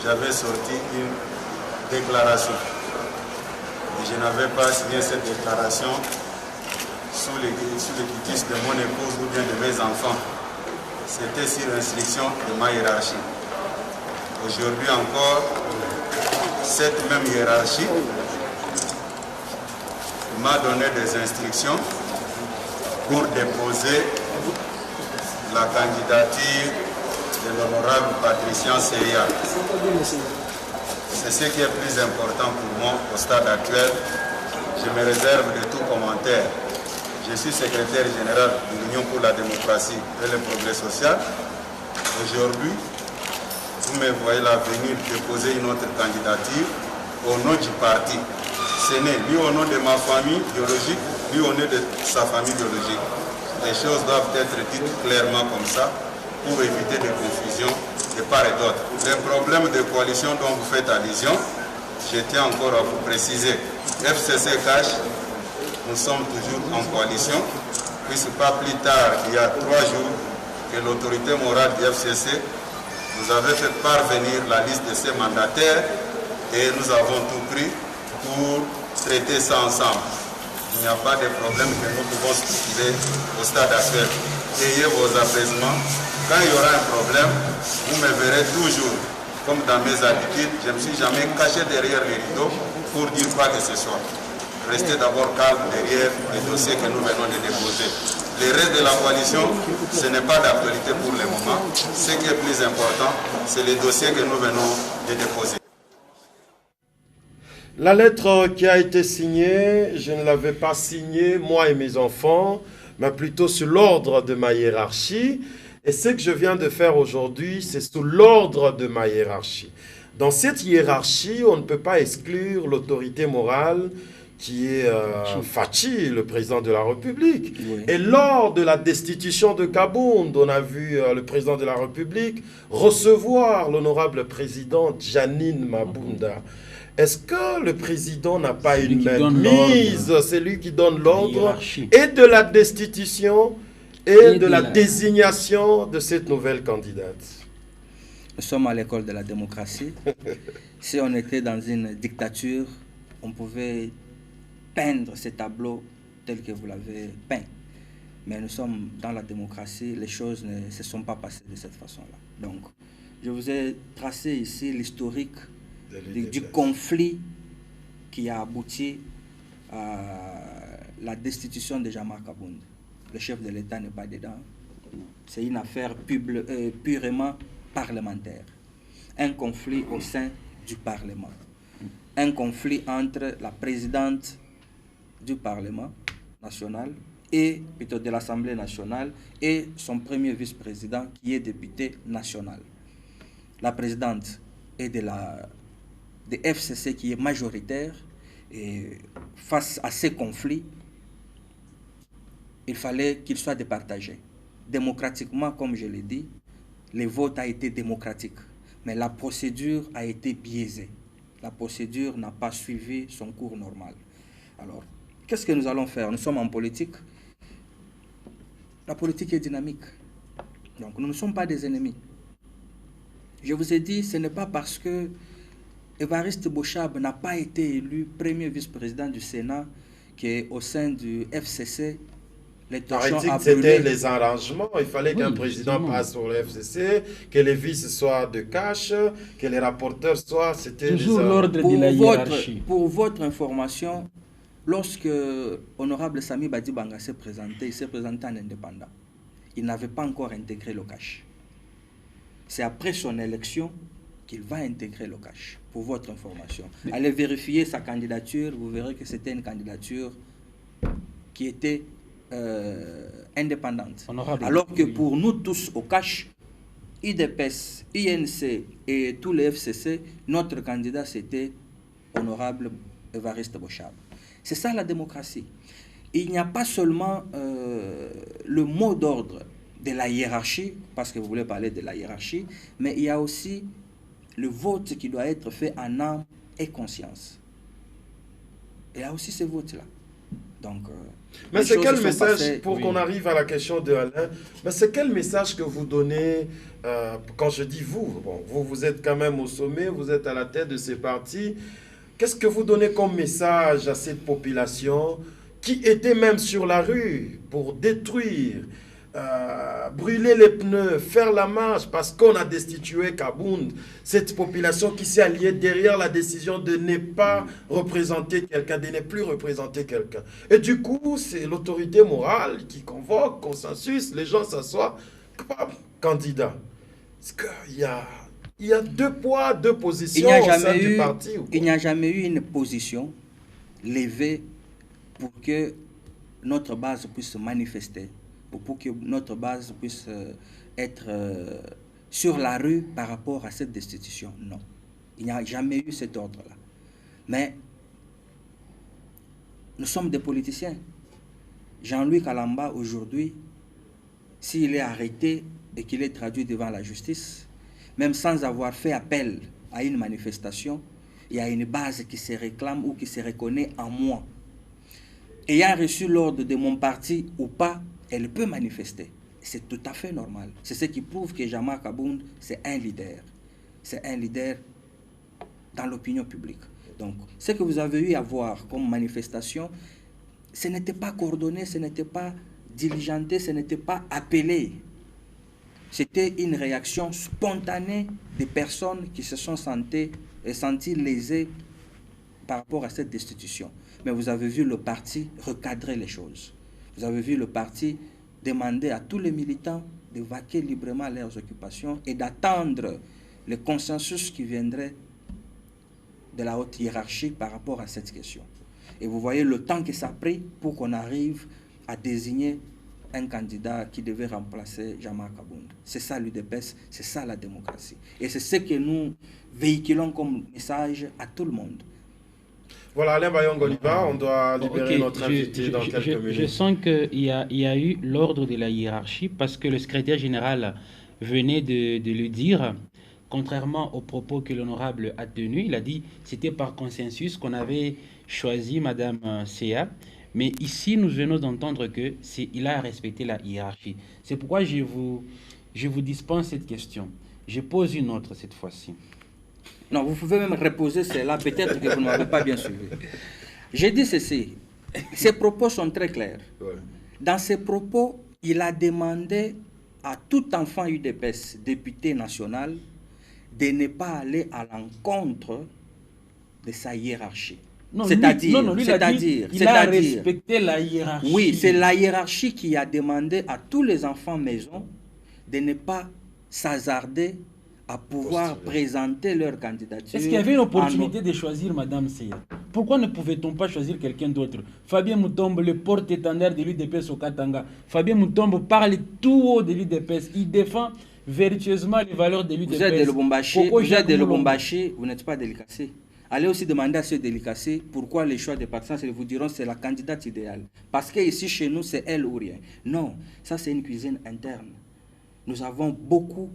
j'avais sorti une déclaration. Et je n'avais pas signé cette déclaration sous le quitus de mon épouse ou bien de mes enfants. C'était sur instruction de ma hiérarchie. Aujourd'hui encore, cette même hiérarchie m'a donné des instructions pour déposer la candidature de l'honorable Patricien Seya. C'est ce qui est plus important pour moi au stade actuel. Je me réserve de tout commentaire. Je suis secrétaire général de l'Union pour la démocratie et le progrès social. Aujourd'hui, vous me voyez là venir déposer une autre candidature au nom du parti. Ce n'est ni au nom de ma famille biologique, ni au nom de sa famille biologique. Les choses doivent être dites clairement comme ça pour éviter des confusions de part et d'autre. Les problèmes de coalition dont vous faites allusion, je tiens encore à vous préciser. FCC Cash, nous sommes toujours en coalition, puisque pas plus tard, il y a 3 jours, que l'autorité morale du FCC nous avait fait parvenir la liste de ses mandataires et nous avons tout pris pour traiter ça ensemble. Il n'y a pas de problème que nous pouvons stipuler au stade actuel. Ayez vos apaisements. Quand il y aura un problème, vous me verrez toujours, comme dans mes habitudes, je ne me suis jamais caché derrière les rideaux pour dire quoi que ce soit. Restez d'abord calme derrière les dossiers que nous venons de déposer. Le reste de la coalition, ce n'est pas d'actualité pour le moment. Ce qui est plus important, c'est les dossiers que nous venons de déposer. La lettre qui a été signée, je ne l'avais pas signée, moi et mes enfants, mais plutôt sous l'ordre de ma hiérarchie. Et ce que je viens de faire aujourd'hui, c'est sous l'ordre de ma hiérarchie. Dans cette hiérarchie, on ne peut pas exclure l'autorité morale qui est Fachi, le président de la République. Oui. Et lors de la destitution de Kabound, on a vu le président de la République recevoir l'honorable présidente Janine Mabunda. Est-ce que le président n'a pas une mainmise? C'est lui qui donne l'ordre et de la destitution et de la désignation de cette nouvelle candidate. Nous sommes à l'école de la démocratie. Si on était dans une dictature, on pouvait peindre ces tableaux tels que vous l'avez peint. Mais nous sommes dans la démocratie, les choses ne se sont pas passées de cette façon-là. Donc, je vous ai tracé ici l'historique du conflit qui a abouti à la destitution de Jean-Marc Kabound. Le chef de l'État n'est pas dedans. C'est une affaire purement parlementaire. Un conflit au sein du Parlement. Un conflit entre la présidente du Parlement national et plutôt de l'Assemblée nationale et son premier vice-président qui est député national. La présidente est de FCC qui est majoritaire et face à ces conflits, il fallait qu'il soit départagé. Démocratiquement, comme je l'ai dit, le vote a été démocratique, mais la procédure a été biaisée. La procédure n'a pas suivi son cours normal. Alors, qu'est-ce que nous allons faire? Nous sommes en politique. La politique est dynamique. Donc, nous ne sommes pas des ennemis. Je vous ai dit, ce n'est pas parce que Évariste Bochab n'a pas été élu premier vice-président du Sénat qu'au sein du FCC, les torchons a brûlé. C'était les arrangements. Il fallait qu'un président passe sur le FCC, que les vices soient de cash, que les rapporteurs soient... C'était toujours l'ordre de la hiérarchie. Pour votre information, lorsque Honorable Sami Badi Banga s'est présenté, il s'est présenté en indépendant. Il n'avait pas encore intégré le cash. C'est après son élection qu'il va intégrer le cash, pour votre information. Allez vérifier sa candidature, vous verrez que c'était une candidature qui était indépendante. Honorable. Alors que pour nous tous au cash, IDPS, INC et tous les FCC, notre candidat c'était Honorable Évariste Bochab. C'est ça la démocratie. Il n'y a pas seulement le mot d'ordre de la hiérarchie, parce que vous voulez parler de la hiérarchie, mais il y a aussi le vote qui doit être fait en âme et conscience. Il y a aussi ce vote-là. Donc, mais c'est quel message, pour qu'on arrive à la question de Alain, mais c'est quel message que vous donnez, quand je dis vous, bon, vous êtes quand même au sommet, vous êtes à la tête de ces partis, qu'est-ce que vous donnez comme message à cette population qui était même sur la rue pour détruire, brûler les pneus, faire la marche parce qu'on a destitué Kabound, cette population qui s'est alliée derrière la décision de ne pas représenter quelqu'un, de ne plus représenter quelqu'un. Et du coup, c'est l'autorité morale qui convoque, consensus, les gens s'assoient, candidat. Est-ce qu'il y a deux poids, deux positions au sein du parti? Il n'y a jamais eu une position levée pour que notre base puisse se manifester, pour que notre base puisse être sur la rue par rapport à cette destitution. Non. Il n'y a jamais eu cet ordre-là. Mais nous sommes des politiciens. Jean-Louis Kalamba, aujourd'hui, s'il est arrêté et qu'il est traduit devant la justice, même sans avoir fait appel à une manifestation, il y a une base qui se réclame ou qui se reconnaît en moi. Ayant reçu l'ordre de mon parti ou pas, elle peut manifester. C'est tout à fait normal. C'est ce qui prouve que Jean-Marc Kabound, c'est un leader. C'est un leader dans l'opinion publique. Donc, ce que vous avez eu à voir comme manifestation, ce n'était pas coordonné, ce n'était pas diligenté, ce n'était pas appelé. C'était une réaction spontanée des personnes qui se sont senties lésées par rapport à cette destitution. Mais vous avez vu le parti recadrer les choses. Vous avez vu le parti demander à tous les militants de vaquer librement à leurs occupations et d'attendre le consensus qui viendrait de la haute hiérarchie par rapport à cette question. Et vous voyez le temps que ça a pris pour qu'on arrive à désigner un candidat qui devait remplacer Jean-Marc Kabound. C'est ça l'UDPS, c'est ça la démocratie. Et c'est ce que nous véhiculons comme message à tout le monde. Voilà, Alain Bayong-Oliva, on doit libérer notre invité dans quelques minutes. Je sens qu'il y a eu l'ordre de la hiérarchie parce que le secrétaire général venait de le dire. Contrairement aux propos que l'honorable a tenus, il a dit que c'était par consensus qu'on avait choisi Madame Seya. Mais ici, nous venons d'entendre qu'il a respecté la hiérarchie. C'est pourquoi je vous dispense cette question. Je pose une autre cette fois-ci. Non, vous pouvez même reposer celle-là, peut-être que vous ne m'avez pas bien suivi. J'ai dit ceci, ces propos sont très clairs. Dans ces propos, il a demandé à tout enfant UDPS, député national, de ne pas aller à l'encontre de sa hiérarchie. C'est-à-dire, il a respecté la hiérarchie. Oui, c'est la hiérarchie qui a demandé à tous les enfants maison de ne pas s'hasarder à pouvoir présenter leur candidature. Est-ce qu'il y avait une opportunité de choisir Madame Seya? Pourquoi ne pouvait-on pas choisir quelqu'un d'autre? Fabien Mutombo, le porte-étendard de l'UDPS au Katanga. Fabien Mutombo parle tout haut de l'UDPS. Il défend vertueusement les valeurs de l'UDPS. Vous êtes de Lubumbashi, vous n'êtes pas délicacé. Allez aussi demander à ceux délicacés pourquoi les choix de partisans, ils vous diront c'est la candidate idéale. Parce que ici chez nous, c'est elle ou rien. Non, ça c'est une cuisine interne. Nous avons beaucoup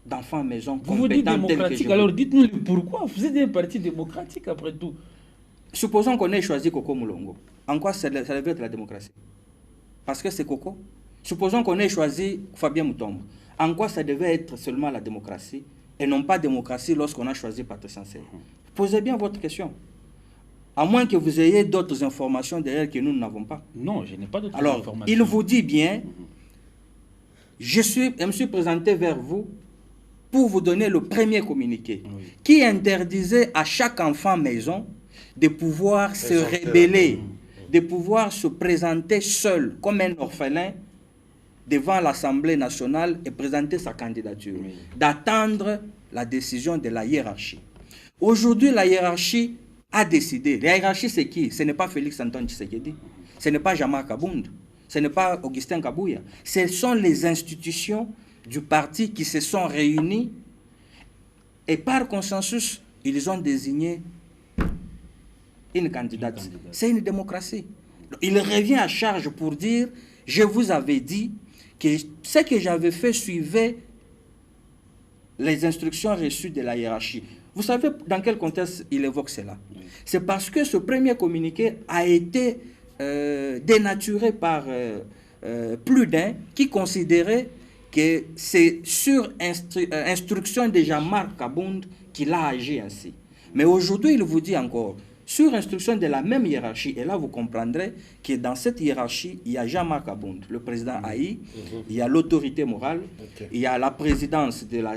d'enfants à maison compétents. Vous vous dites démocratique, alors dites-nous pourquoi. Vous êtes un parti démocratique après tout. Supposons qu'on ait choisi Coco Moulongo. En quoi ça devait être la démocratie? Parce que c'est Coco. Supposons qu'on ait choisi Fabien Mutombo. En quoi ça devait être seulement la démocratie et non pas démocratie lorsqu'on a choisi Patrice Ansel? Posez bien votre question. À moins que vous ayez d'autres informations derrière que nous n'avons pas. Non, je n'ai pas d'autres informations. Alors, il vous dit bien, je me suis présenté vers vous pour vous donner le premier communiqué qui interdisait à chaque enfant maison de pouvoir se rebeller, de pouvoir se présenter seul comme un orphelin devant l'Assemblée nationale et présenter sa candidature, d'attendre la décision de la hiérarchie. Aujourd'hui, la hiérarchie a décidé. La hiérarchie, c'est qui? Ce n'est pas Félix Antoine Tshisekedi, ce n'est pas Jean-Marc Abound, ce n'est pas Augustin Kabouya. Ce sont les institutions du parti qui se sont réunies et par consensus, ils ont désigné une candidate. C'est une démocratie. Il revient à charge pour dire, je vous avais dit que ce que j'avais fait suivait les instructions reçues de la hiérarchie. Vous savez dans quel contexte il évoque cela? C'est parce que ce premier communiqué a été dénaturé par plus d'un qui considérait que c'est sur instruction de Jean-Marc Abound qu'il a agi ainsi. Mais aujourd'hui, il vous dit encore, sur instruction de la même hiérarchie, et là vous comprendrez que dans cette hiérarchie, il y a Jean-Marc Abound, le président Haï, il y a l'autorité morale, il y a la présidence de la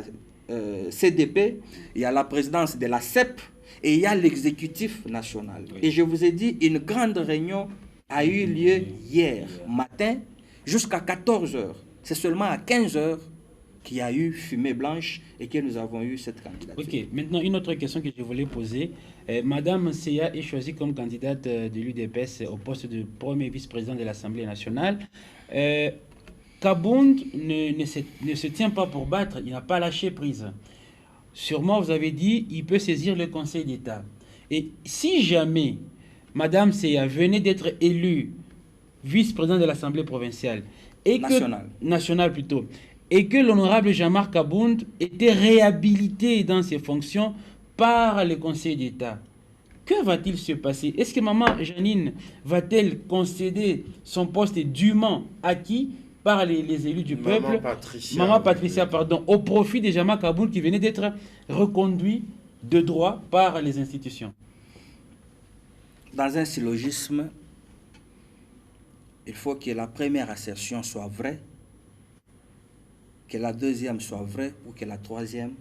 CDP, il y a la présidence de la CEP, et il y a l'exécutif national. Et je vous ai dit, une grande réunion a eu lieu hier matin jusqu'à 14 h. C'est seulement à 15 h qu'il y a eu fumée blanche et que nous avons eu cette candidature. Ok, maintenant une autre question que je voulais poser. Madame Seya est choisie comme candidate de l'UDPS au poste de premier vice-président de l'Assemblée nationale. Kabound ne se tient pas pour battre, il n'a pas lâché prise. Sûrement, vous avez dit, il peut saisir le Conseil d'État. Et si jamais Madame Seya venait d'être élue vice-président de l'Assemblée provinciale, et nationale plutôt, et que l'honorable Jean-Marc Abound était réhabilité dans ses fonctions par le Conseil d'État, que va-t-il se passer? Est-ce que maman Janine va-t-elle concéder son poste dûment acquis par les élus du peuple, Maman Patricia, pardon, au profit de Jean-Marc Abound qui venait d'être reconduit de droit par les institutions? Dans un syllogisme, il faut que la première assertion soit vraie, que la deuxième soit vraie ou que la troisième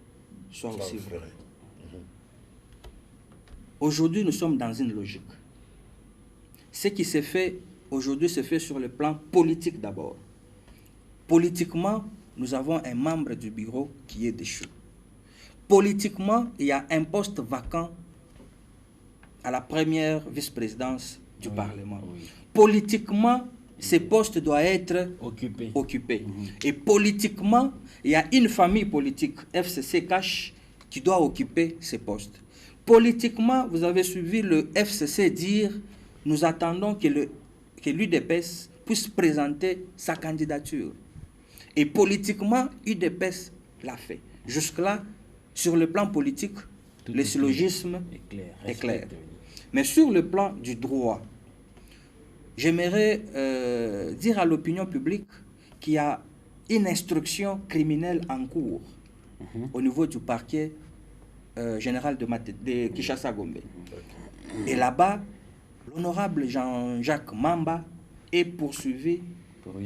soit aussi vraie. Aujourd'hui, nous sommes dans une logique. Ce qui se fait aujourd'hui se fait sur le plan politique d'abord. Politiquement, nous avons un membre du bureau qui est déchu. Politiquement, il y a un poste vacant à la première vice-présidence du Parlement. Politiquement, ces postes doivent être occupés. Et politiquement, il y a une famille politique, FCC Cash, qui doit occuper ces postes. Politiquement, vous avez suivi le FCC dire « Nous attendons que l'UDPS puisse présenter sa candidature ». Et politiquement, UDPS l'a fait. Jusque-là, sur le plan politique, le syllogisme est clair. Mais sur le plan du droit, j'aimerais dire à l'opinion publique qu'il y a une instruction criminelle en cours au niveau du parquet général de Kinshasa-Gombe. Et là-bas, l'honorable Jean-Jacques Mamba est poursuivi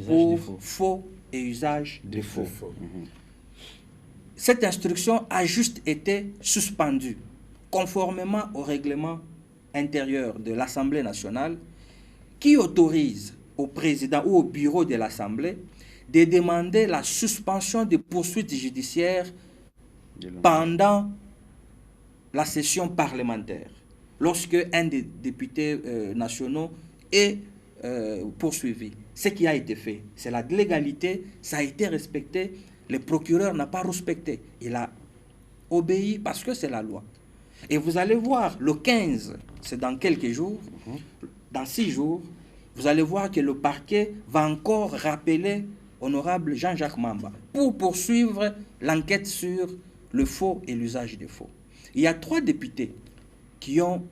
pour faux et usage de faux. Cette instruction a juste été suspendue, conformément au règlement intérieur de l'Assemblée nationale, qui autorise au président ou au bureau de l'Assemblée de demander la suspension des poursuites judiciaires pendant la session parlementaire, lorsque un des députés nationaux est poursuivi. Ce qui a été fait, c'est la légalité, ça a été respecté, le procureur n'a pas respecté, il a obéi parce que c'est la loi. Et vous allez voir, le 15, c'est dans quelques jours, dans 6 jours, vous allez voir que le parquet va encore rappeler honorable Jean-Jacques Mamba pour poursuivre l'enquête sur le faux et l'usage des faux. Il y a 3 députés qui ont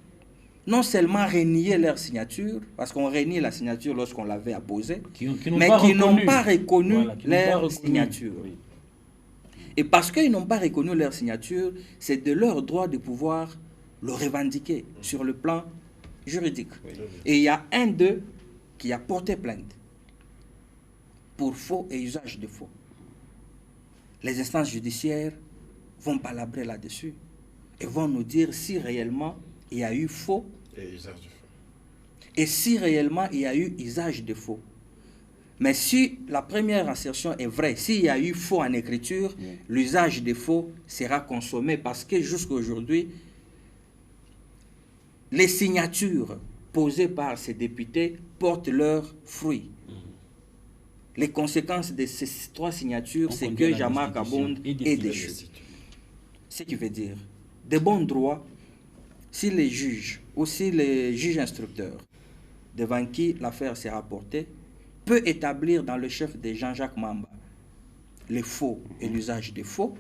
non seulement renié leur signature, parce qu'on renie la signature lorsqu'on l'avait apposée, mais qui n'ont pas reconnu leur signature. Oui. Et parce qu'ils n'ont pas reconnu leur signature, c'est de leur droit de pouvoir le revendiquer sur le plan juridique. Oui. Et il y a un d'eux qui a porté plainte pour faux et usage de faux. Les instances judiciaires vont palabrer là-dessus et vont nous dire si réellement il y a eu faux et usage de faux. Et si réellement il y a eu usage de faux. Mais si la première assertion est vraie, s'il y a eu faux en écriture, l'usage de faux sera consommé parce que jusqu'à aujourd'hui, les signatures posées par ces députés portent leurs fruits. Les conséquences de ces 3 signatures, c'est que Jean-Marc Abound est déchu. Ce qui veut dire, de bon droit, si les juges ou si les juges instructeurs devant qui l'affaire sera portée peut établir dans le chef de Jean-Jacques Mamba les faux et l'usage des faux,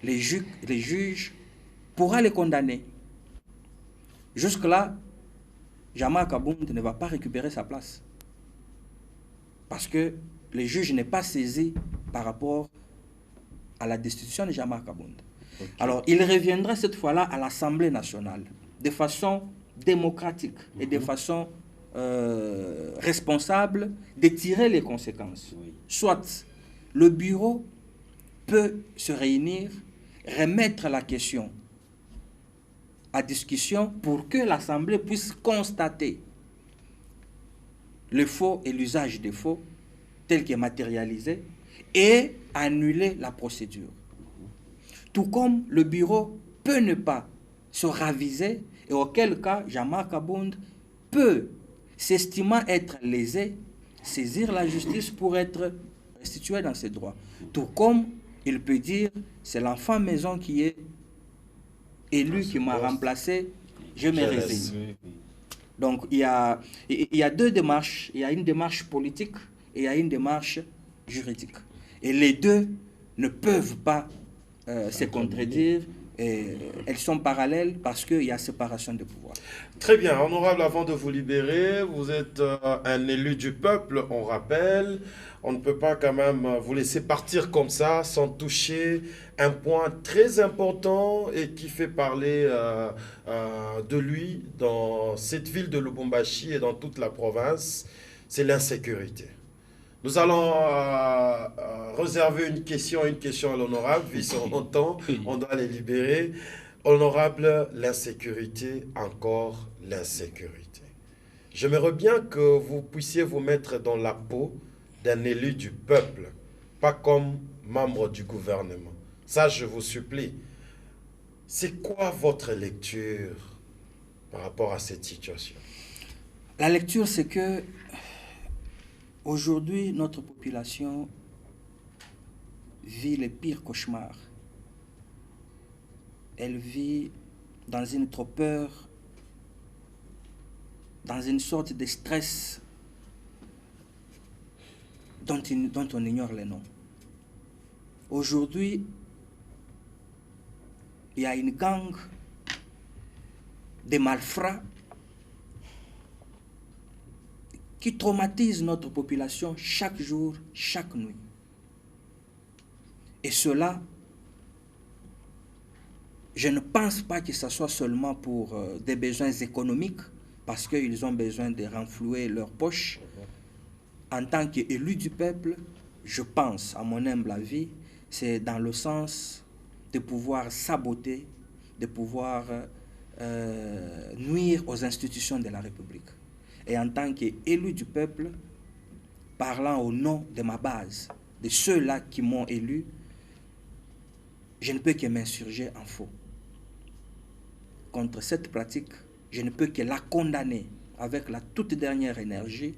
les juges pourront les condamner. Jusque-là, Jean-Marc Abound ne va pas récupérer sa place. Parce que le juge n'est pas saisi par rapport à la destitution de Jean-Marc Abound. Okay. Alors, il reviendra cette fois-là à l'Assemblée nationale, de façon démocratique et de façon responsable, de tirer les conséquences. Oui. Soit le bureau peut se réunir, remettre la question à discussion pour que l'Assemblée puisse constater le faux et l'usage des faux tel qu'il est matérialisé et annuler la procédure. Tout comme le bureau peut ne pas se raviser et auquel cas Jean-Marc Abound peut, s'estimant être lésé, saisir la justice pour être restitué dans ses droits. Tout comme il peut dire, c'est l'enfant maison qui est élu, qui m'a remplacé, je me résigne. Donc il y a 2 démarches, il y a une démarche politique et il y a une démarche juridique. Et les 2 ne peuvent pas se contredire. Et elles sont parallèles parce qu'il y a séparation de pouvoir. Très bien, honorable, avant de vous libérer, vous êtes un élu du peuple, on rappelle. On ne peut pas quand même vous laisser partir comme ça sans toucher un point très important et qui fait parler de lui dans cette ville de Lubumbashi et dans toute la province, c'est l'insécurité. Nous allons réserver une question à l'honorable, vu son temps, on doit les libérer. Honorable, l'insécurité, encore l'insécurité. J'aimerais bien que vous puissiez vous mettre dans la peau d'un élu du peuple, pas comme membre du gouvernement. Ça, je vous supplie. C'est quoi votre lecture par rapport à cette situation? La lecture, c'est que aujourd'hui, notre population vit les pires cauchemars. Elle vit dans une torpeur, dans une sorte de stress dont on ignore les noms. Aujourd'hui, il y a une gang de malfrats qui traumatise notre population chaque jour, chaque nuit. Et cela, je ne pense pas que ce soit seulement pour des besoins économiques, parce qu'ils ont besoin de renflouer leurs poches. En tant qu'élu du peuple, je pense, à mon humble avis, c'est dans le sens de pouvoir saboter, de pouvoir nuire aux institutions de la République. Et en tant qu'élu du peuple, parlant au nom de ma base, de ceux-là qui m'ont élu, je ne peux que m'insurger en faux. Contre cette pratique, je ne peux que la condamner avec la toute dernière énergie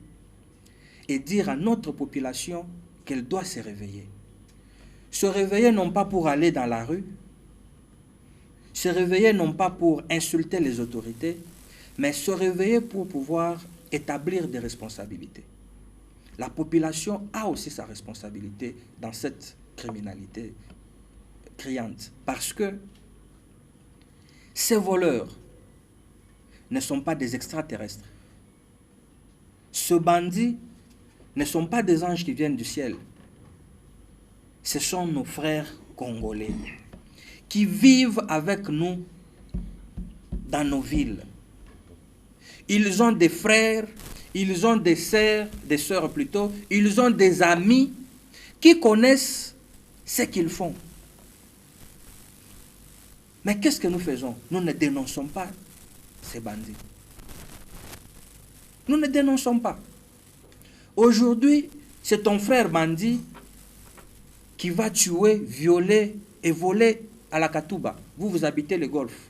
et dire à notre population qu'elle doit se réveiller. Se réveiller non pas pour aller dans la rue, se réveiller non pas pour insulter les autorités, mais se réveiller pour pouvoir établir des responsabilités. La population a aussi sa responsabilité dans cette criminalité criante, parce que ces voleurs ne sont pas des extraterrestres. Ces bandits ne sont pas des anges qui viennent du ciel. Ce sont nos frères congolais qui vivent avec nous dans nos villes. Ils ont des frères, ils ont des sœurs plutôt, ils ont des amis qui connaissent ce qu'ils font. Mais qu'est-ce que nous faisons? Nous ne dénonçons pas ces bandits. Nous ne dénonçons pas. Aujourd'hui, c'est ton frère bandit qui va tuer, violer et voler à la Katouba. Vous, vous habitez le Golfe.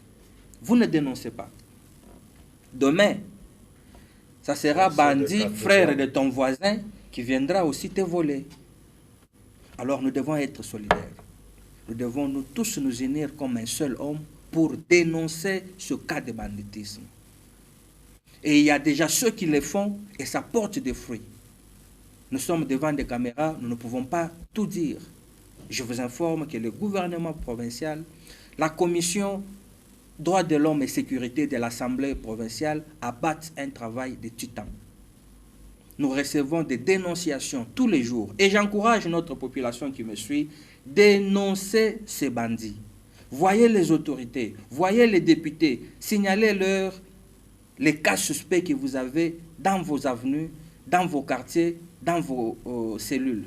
Vous ne dénoncez pas. Demain, ça sera bandit, frère de ton voisin, qui viendra aussi te voler. Alors nous devons être solidaires. Nous devons nous tous nous unir comme un seul homme pour dénoncer ce cas de banditisme. Et il y a déjà ceux qui le font et ça porte des fruits. Nous sommes devant des caméras, nous ne pouvons pas tout dire. Je vous informe que le gouvernement provincial, la commission droits de l'homme et sécurité de l'Assemblée provinciale abattent un travail de titan. Nous recevons des dénonciations tous les jours et j'encourage notre population qui me suit à dénoncer ces bandits. Voyez les autorités, voyez les députés, signalez-leur les cas suspects que vous avez dans vos avenues, dans vos quartiers, dans vos cellules.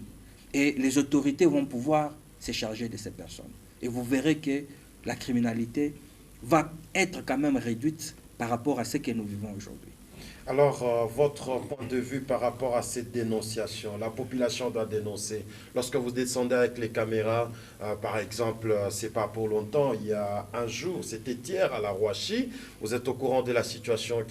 Et les autorités vont pouvoir se charger de ces personnes. Et vous verrez que la criminalité va être quand même réduite par rapport à ce que nous vivons aujourd'hui. Alors, votre point de vue par rapport à cette dénonciation, la population doit dénoncer. Lorsque vous descendez avec les caméras, par exemple, c'est pas pour longtemps, il y a un jour, c'était hier à la Rouachi, vous êtes au courant de la situation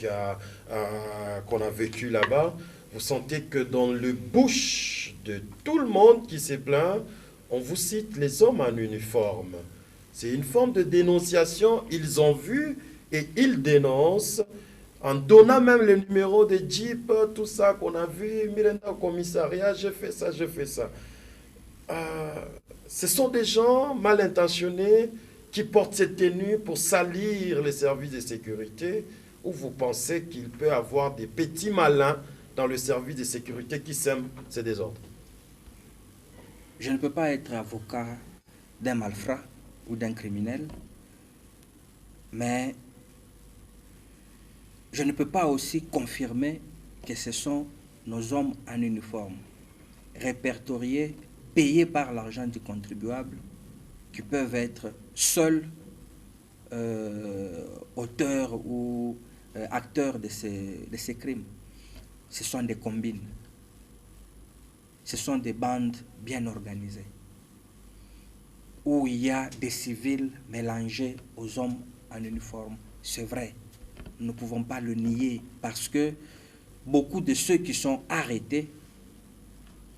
qu'on a vécue là-bas. Vous sentez que dans le bouche de tout le monde qui s'est plaint, on vous cite les hommes en uniforme. C'est une forme de dénonciation, ils ont vu et ils dénoncent, en donnant même le numéro de Jeep, tout ça qu'on a vu, Miranda au commissariat, je fais ça, je fais ça. Ce sont des gens mal intentionnés qui portent cette tenue pour salir les services de sécurité, ou vous pensez qu'il peut y avoir des petits malins dans le service de sécurité qui sèment ces désordres? Je ne peux pas être avocat d'un malfrat ou d'un criminel, mais je ne peux pas aussi confirmer que ce sont nos hommes en uniforme, répertoriés, payés par l'argent du contribuable, qui peuvent être seuls auteurs ou acteurs de ces crimes. Ce sont des combines. Ce sont des bandes bien organisées, où il y a des civils mélangés aux hommes en uniforme. C'est vrai, nous ne pouvons pas le nier, parce que beaucoup de ceux qui sont arrêtés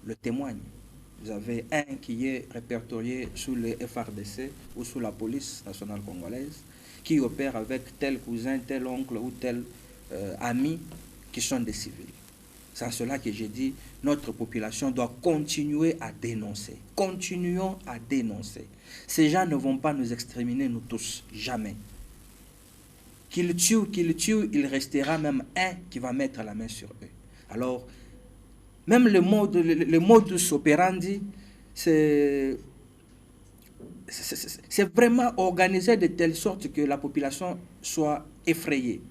le témoignent. Vous avez un qui est répertorié sous le FRDC ou sous la police nationale congolaise, qui opèrent avec tel cousin, tel oncle ou tel ami qui sont des civils. C'est en cela que j'ai dit, notre population doit continuer à dénoncer. Continuons à dénoncer. Ces gens ne vont pas nous exterminer, nous tous, jamais. Qu'ils tuent, il restera même un qui va mettre la main sur eux. Alors, même le modus operandi, c'est vraiment organisé de telle sorte que la population soit effrayée.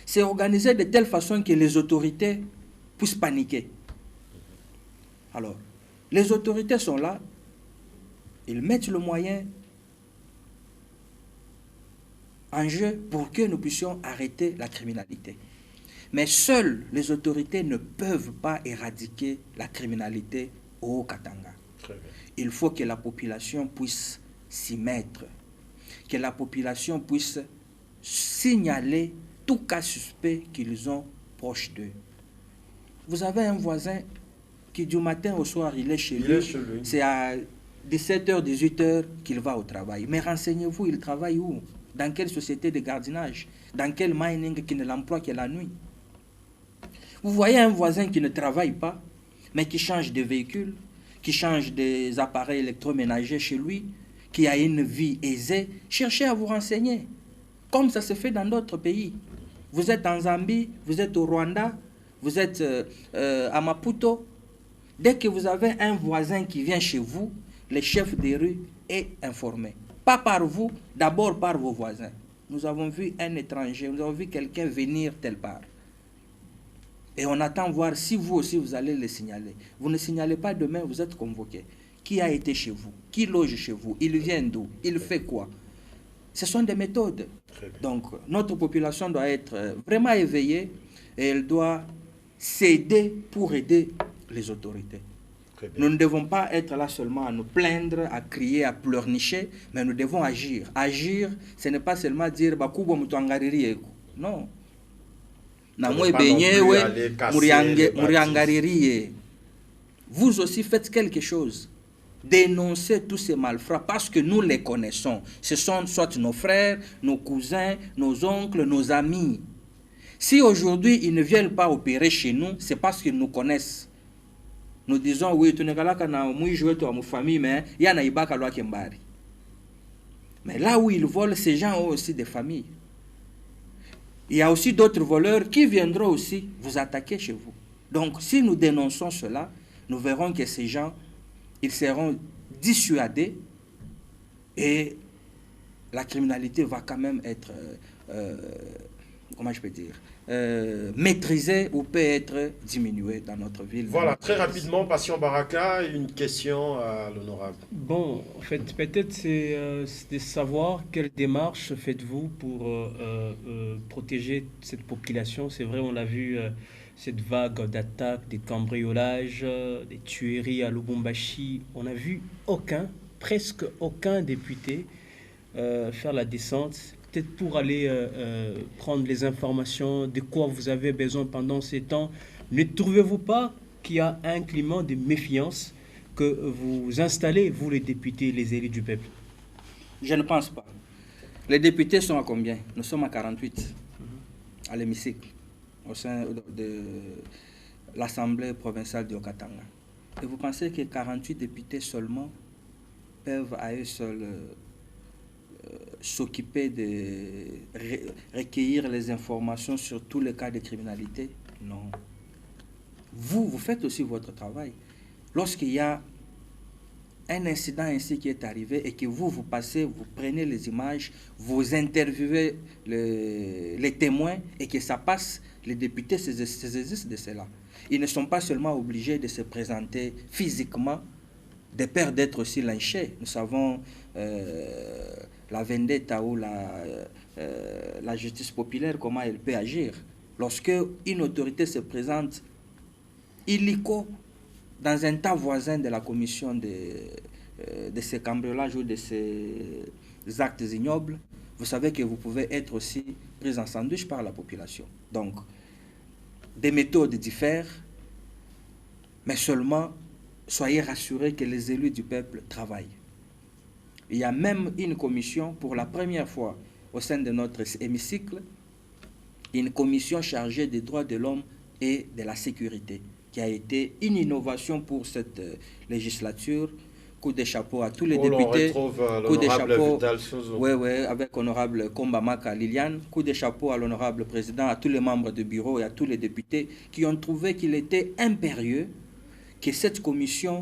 C'est organisé de telle façon que les autorités puissent paniquer. Alors, les autorités sont là, ils mettent le moyen en jeu pour que nous puissions arrêter la criminalité. Mais seules les autorités ne peuvent pas éradiquer la criminalité au Haut-Katanga. Il faut que la population puisse s'y mettre, que la population puisse signaler tout cas suspect qu'ils ont proche d'eux. Vous avez un voisin qui du matin au soir, il est chez lui. C'est à 17h, 18h qu'il va au travail. Mais renseignez-vous, il travaille où? Dans quelle société de gardiennage? Dans quel mining qui ne l'emploie que la nuit? Vous voyez un voisin qui ne travaille pas, mais qui change de véhicule, qui change des appareils électroménagers chez lui, qui a une vie aisée, cherchez à vous renseigner. Comme ça se fait dans d'autres pays. Vous êtes en Zambie, vous êtes au Rwanda, vous êtes à Maputo. Dès que vous avez un voisin qui vient chez vous, le chef des rues est informé. Pas par vous, d'abord par vos voisins. Nous avons vu un étranger, nous avons vu quelqu'un venir telle part. Et on attend voir si vous aussi vous allez le signaler. Vous ne signalez pas demain, vous êtes convoqué. Qui a été chez vous? Qui loge chez vous? Il vient d'où? Il fait quoi? Ce sont des méthodes. Donc, notre population doit être vraiment éveillée et elle doit s'aider pour aider les autorités. Nous ne devons pas être là seulement à nous plaindre, à crier, à pleurnicher, mais nous devons agir. Agir, ce n'est pas seulement dire « non ». Vous aussi faites quelque chose. Dénoncez tous ces malfrats parce que nous les connaissons. Ce sont soit nos frères, nos cousins, nos oncles, nos amis. Si aujourd'hui ils ne viennent pas opérer chez nous, c'est parce qu'ils nous connaissent. Nous disons oui, tu n'es pas là quand on joué à ma famille, mais il y a Naïbaka loi Kembari. Mais là où ils volent, ces gens ont aussi des familles. Il y a aussi d'autres voleurs qui viendront aussi vous attaquer chez vous. Donc, si nous dénonçons cela, nous verrons que ces gens, ils seront dissuadés et la criminalité va quand même être, comment je peux dire, maîtrisée ou peut être diminuée dans notre ville. Voilà, très rapidement, Patient Baraka, une question à l'honorable. Bon, en fait, peut-être c'est de savoir quelle démarche faites-vous pour protéger cette population. C'est vrai, on a vu cette vague d'attaques, des cambriolages, des tueries à Lubumbashi. On n'a vu presque aucun député faire la descente, peut-être pour aller prendre les informations de quoi vous avez besoin pendant ces temps. Ne trouvez-vous pas qu'il y a un climat de méfiance que vous installez, vous les députés, les élus du peuple? Je ne pense pas. Les députés sont à combien? Nous sommes à 48 à l'hémicycle, au sein de l'Assemblée provinciale du Haut-Katanga. Et vous pensez que 48 députés seulement peuvent à eux seuls s'occuper de recueillir les informations sur tous les cas de criminalité? Non. Vous faites aussi votre travail. Lorsqu'il y a un incident ainsi qui est arrivé et que vous passez, vous prenez les images, vous interviewez les témoins et que ça passe, les députés se saisissent de cela. Ils ne sont pas seulement obligés de se présenter physiquement, de peur d'être aussi lynchés. Nous savons la vendetta ou la justice populaire, comment elle peut agir. Lorsque une autorité se présente illico dans un tas voisin de la commission de ces cambriolages ou de ces actes ignobles, vous savez que vous pouvez être aussi pris en sandwich par la population. Donc, des méthodes diffèrent, mais seulement soyez rassurés que les élus du peuple travaillent. Il y a même une commission, pour la première fois au sein de notre hémicycle, une commission chargée des droits de l'homme et de la sécurité, qui a été une innovation pour cette législature. Coup de chapeau à tous les députés. Coup de chapeau, avec honorable Kombamaka Liliane. Coup de chapeau à l'honorable président, à tous les membres du bureau et à tous les députés qui ont trouvé qu'il était impérieux que cette commission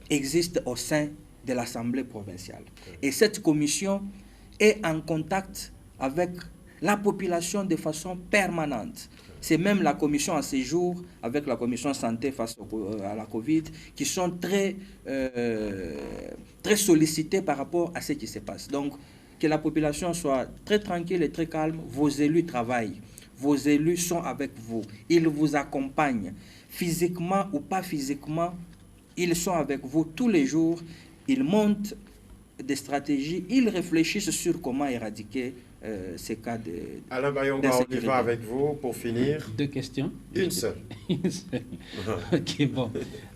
existe au sein de l'Assemblée provinciale. Et cette commission est en contact avec la population de façon permanente. C'est même la commission à ce jour, avec la commission santé face à la Covid, qui sont très sollicités par rapport à ce qui se passe. Donc, que la population soit très tranquille et très calme. Vos élus travaillent. Vos élus sont avec vous. Ils vous accompagnent. Physiquement ou pas physiquement, ils sont avec vous tous les jours. Ils montent des stratégies. Ils réfléchissent sur comment éradiquer ces cas de... Alain Bayonga, on y va avec vous pour finir. 2 questions. Une seule. Une seule. Ok, bon.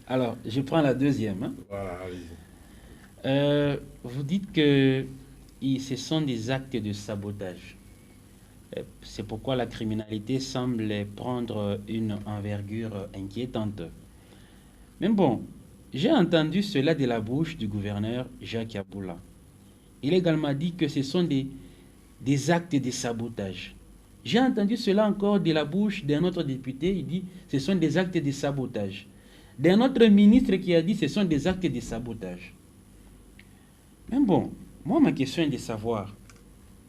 Alors, je prends la deuxième. Hein. Voilà, allez-y. Vous dites que ce sont des actes de sabotage. C'est pourquoi la criminalité semble prendre une envergure inquiétante. Mais bon, j'ai entendu cela de la bouche du gouverneur Jacques Yabula. Il a également dit que ce sont des actes de sabotage. J'ai entendu cela encore de la bouche d'un autre député. Il dit que ce sont des actes de sabotage. D'un autre ministre qui a dit que ce sont des actes de sabotage. Mais bon, moi ma question est de savoir,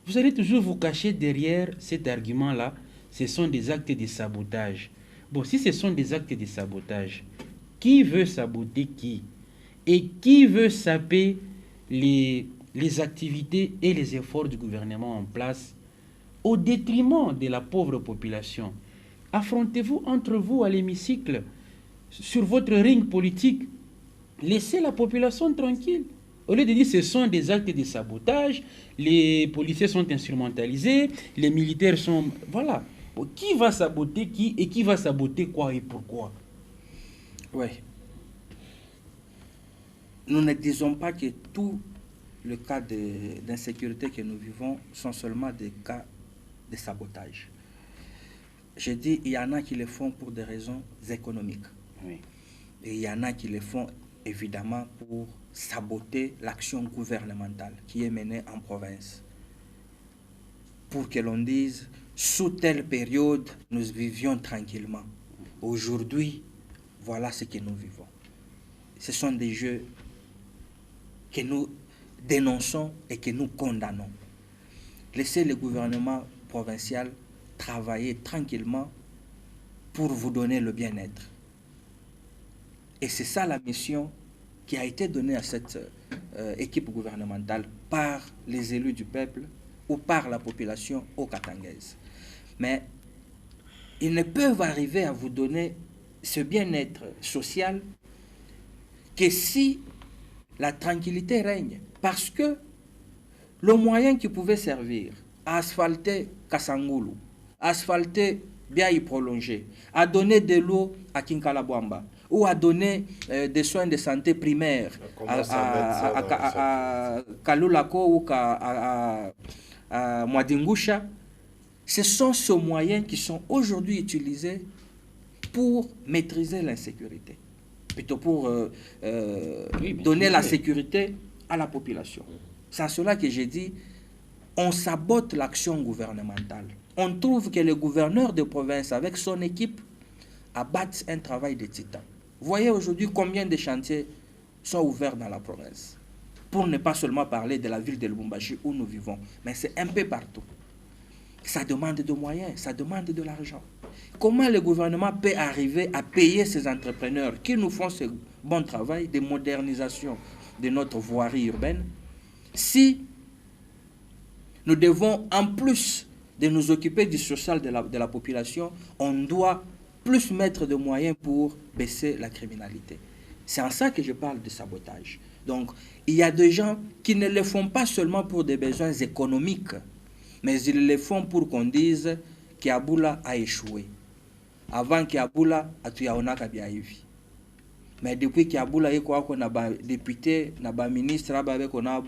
vous allez toujours vous cacher derrière cet argument-là, ce sont des actes de sabotage. Bon, si ce sont des actes de sabotage, qui veut saboter qui? Et qui veut saper les activités et les efforts du gouvernement en place au détriment de la pauvre population? Affrontez-vous entre vous à l'hémicycle, sur votre ring politique. Laissez la population tranquille. Au lieu de dire que ce sont des actes de sabotage, les policiers sont instrumentalisés, les militaires sont... Voilà. Bon, qui va saboter qui et qui va saboter quoi et pourquoi? Oui. Nous ne disons pas que tous les cas d'insécurité que nous vivons sont seulement des cas de sabotage. Je dis, il y en a qui le font pour des raisons économiques. Oui. Et il y en a qui le font évidemment pour saboter l'action gouvernementale qui est menée en province. Pour que l'on dise, sous telle période, nous vivions tranquillement. Aujourd'hui, voilà ce que nous vivons. Ce sont des jeux que nous dénonçons et que nous condamnons. Laissez le gouvernement provincial travailler tranquillement pour vous donner le bien-être. Et c'est ça la mission qui a été donnée à cette équipe gouvernementale par les élus du peuple ou par la population haut-katangaise. Mais ils ne peuvent arriver à vous donner ce bien-être social que si la tranquillité règne. Parce que le moyen qui pouvait servir à asphalter Kassangoulou, à asphalter Biaï prolongé, à donner de l'eau à Kinkalabwamba, ou à donner des soins de santé primaires à Kalulako ou à Mwadingusha, ce sont ces moyens qui sont aujourd'hui utilisés pour maîtriser l'insécurité, plutôt pour donner la sécurité à la population. C'est à cela que j'ai dit, on sabote l'action gouvernementale. On trouve que le gouverneur de province, avec son équipe, abattent un travail de titan. Voyez aujourd'hui combien de chantiers sont ouverts dans la province. Pour ne pas seulement parler de la ville de Lubumbashi où nous vivons, mais c'est un peu partout. Ça demande de moyens, ça demande de l'argent. Comment le gouvernement peut arriver à payer ces entrepreneurs qui nous font ce bon travail de modernisation de notre voirie urbaine si nous devons, en plus de nous occuper du social de la population, on doit plus mettre de moyens pour baisser la criminalité. C'est en ça que je parle de sabotage. Donc, il y a des gens qui ne le font pas seulement pour des besoins économiques, mais ils le font pour qu'on dise qu'Aboula a échoué. Avant qu'Aboula a tué Biaïvi. Mais depuis qu'Aboula est quoi qu'on a député, n'a pas ministre, avec on a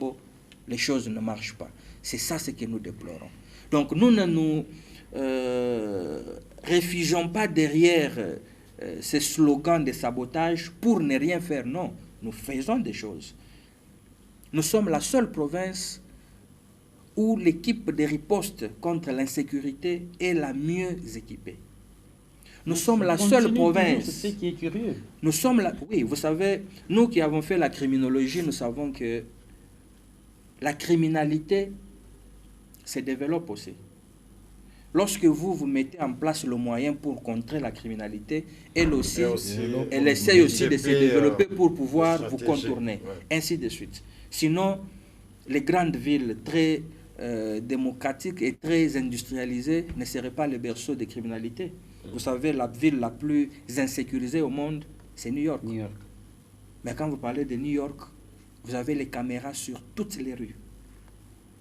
les choses ne marchent pas. C'est ça ce que nous déplorons. Donc nous ne nous réfugions pas derrière ces slogans de sabotage pour ne rien faire. Non, nous faisons des choses. Nous sommes la seule province où l'équipe de riposte contre l'insécurité est la mieux équipée. Nous sommes la seule province. C'est ce qui est curieux. Nous sommes la... Oui, vous savez, nous qui avons fait la criminologie, nous savons que la criminalité se développe aussi. Lorsque vous mettez en place le moyen pour contrer la criminalité, elle essaie aussi de se développer pour pouvoir vous contourner, ainsi de suite. Sinon, les grandes villes très démocratiques et très industrialisées ne seraient pas le berceau de criminalité. Vous savez, la ville la plus insécurisée au monde, c'est New York. Mais quand vous parlez de New York, vous avez les caméras sur toutes les rues.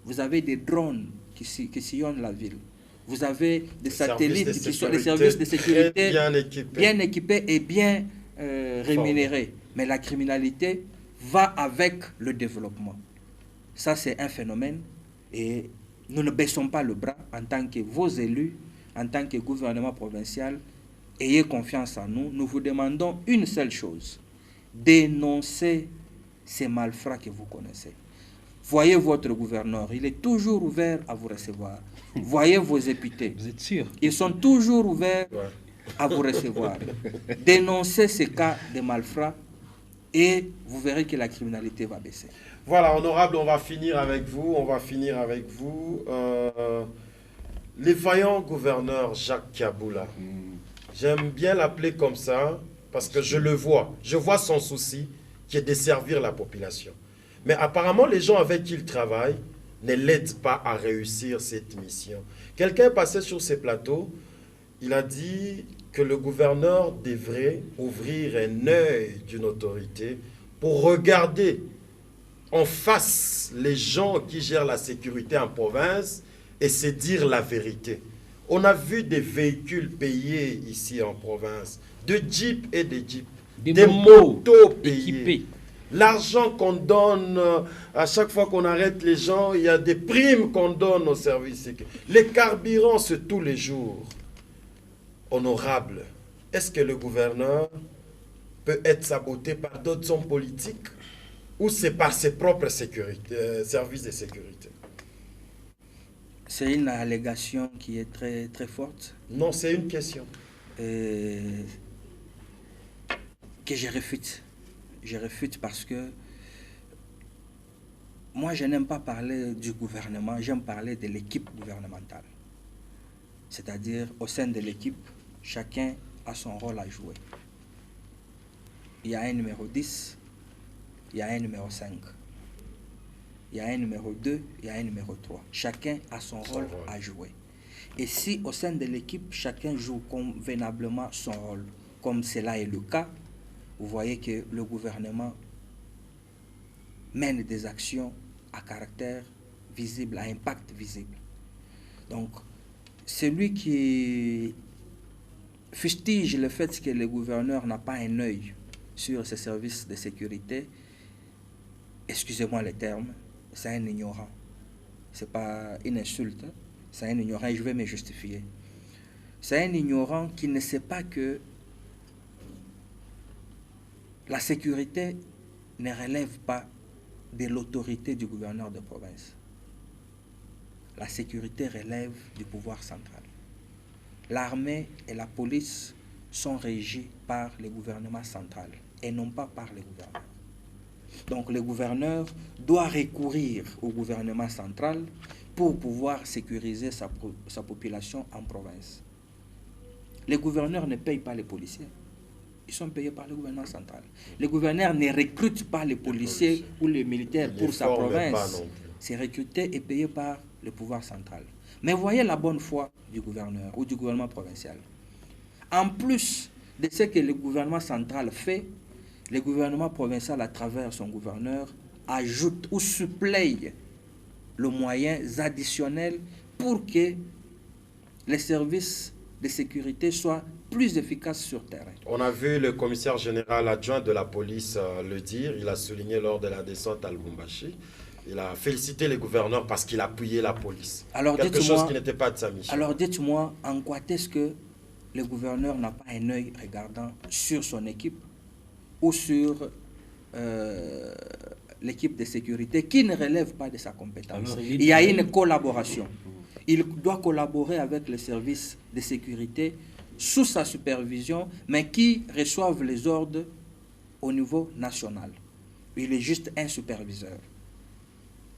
Vous avez des drones qui sillonnent la ville. Vous avez des satellites qui sont des services de sécurité bien équipés et bien rémunérés. Mais la criminalité va avec le développement. Ça, c'est un phénomène et nous ne baissons pas le bras en tant que vos élus, en tant que gouvernement provincial. Ayez confiance en nous. Nous vous demandons une seule chose. Dénoncez ces malfrats que vous connaissez. Voyez votre gouverneur, il est toujours ouvert à vous recevoir. Voyez vos députés. Vous êtes sûr? Ils sont toujours ouverts à vous recevoir. Dénoncez ces cas de malfrats et vous verrez que la criminalité va baisser. Voilà, honorable, on va finir avec vous. Les vaillants gouverneurs Jacques Kiaboula. J'aime bien l'appeler comme ça parce que je le vois. Je vois son souci qui est de servir la population. Mais apparemment, les gens avec qui il travaille ne l'aident pas à réussir cette mission. Quelqu'un passait sur ces plateaux, il a dit que le gouverneur devrait ouvrir un œil d'une autorité pour regarder en face les gens qui gèrent la sécurité en province et se dire la vérité. On a vu des véhicules payés ici en province, de jeeps et des jeeps, des motos payées. Équipés. L'argent qu'on donne, à chaque fois qu'on arrête les gens, il y a des primes qu'on donne aux services. Les carburants, c'est tous les jours. Honorable, est-ce que le gouverneur peut être saboté par d'autres hommes politiques ou c'est par ses propres services de sécurité? C'est une allégation qui est très, très forte. Non, c'est une question. Que je réfute. Je réfute parce que moi, je n'aime pas parler du gouvernement, j'aime parler de l'équipe gouvernementale. C'est-à-dire, au sein de l'équipe, chacun a son rôle à jouer. Il y a un numéro 10, il y a un numéro 5. Il y a un numéro 2, il y a un numéro 3. Chacun a son rôle à jouer. Et si au sein de l'équipe, chacun joue convenablement son rôle, comme cela est le cas, vous voyez que le gouvernement mène des actions à caractère visible, à impact visible. Donc, celui qui fustige le fait que le gouverneur n'a pas un œil sur ses services de sécurité, excusez-moi le terme, c'est un ignorant. Ce n'est pas une insulte, c'est un ignorant et je vais me justifier. C'est un ignorant qui ne sait pas que la sécurité ne relève pas de l'autorité du gouverneur de province. La sécurité relève du pouvoir central. L'armée et la police sont régies par le gouvernement central et non pas par le gouverneur. Donc le gouverneur doit recourir au gouvernement central pour pouvoir sécuriser sa population en province. Les gouverneurs ne payent pas les policiers. Ils sont payés par le gouvernement central. Le gouverneur ne recrute pas les policiers ou les militaires pour sa province. C'est recruté et payé par le pouvoir central. Mais voyez la bonne foi du gouverneur ou du gouvernement provincial. En plus de ce que le gouvernement central fait, le gouvernement provincial, à travers son gouverneur, ajoute ou supplée le moyen additionnel pour que les services de sécurité soient plus efficaces sur terrain. On a vu le commissaire général adjoint de la police le dire, il a souligné lors de la descente à Lubumbashi. Il a félicité les gouverneurs parce qu'il a appuyé la police. Alors, quelque chose qui n'était pas de sa mission. Alors dites-moi, en quoi est-ce que le gouverneur n'a pas un œil regardant sur son équipe ou sur l'équipe de sécurité qui ne relève pas de sa compétence? Il y a une collaboration. Il doit collaborer avec les services de sécurité sous sa supervision, mais qui reçoivent les ordres au niveau national. Il est juste un superviseur.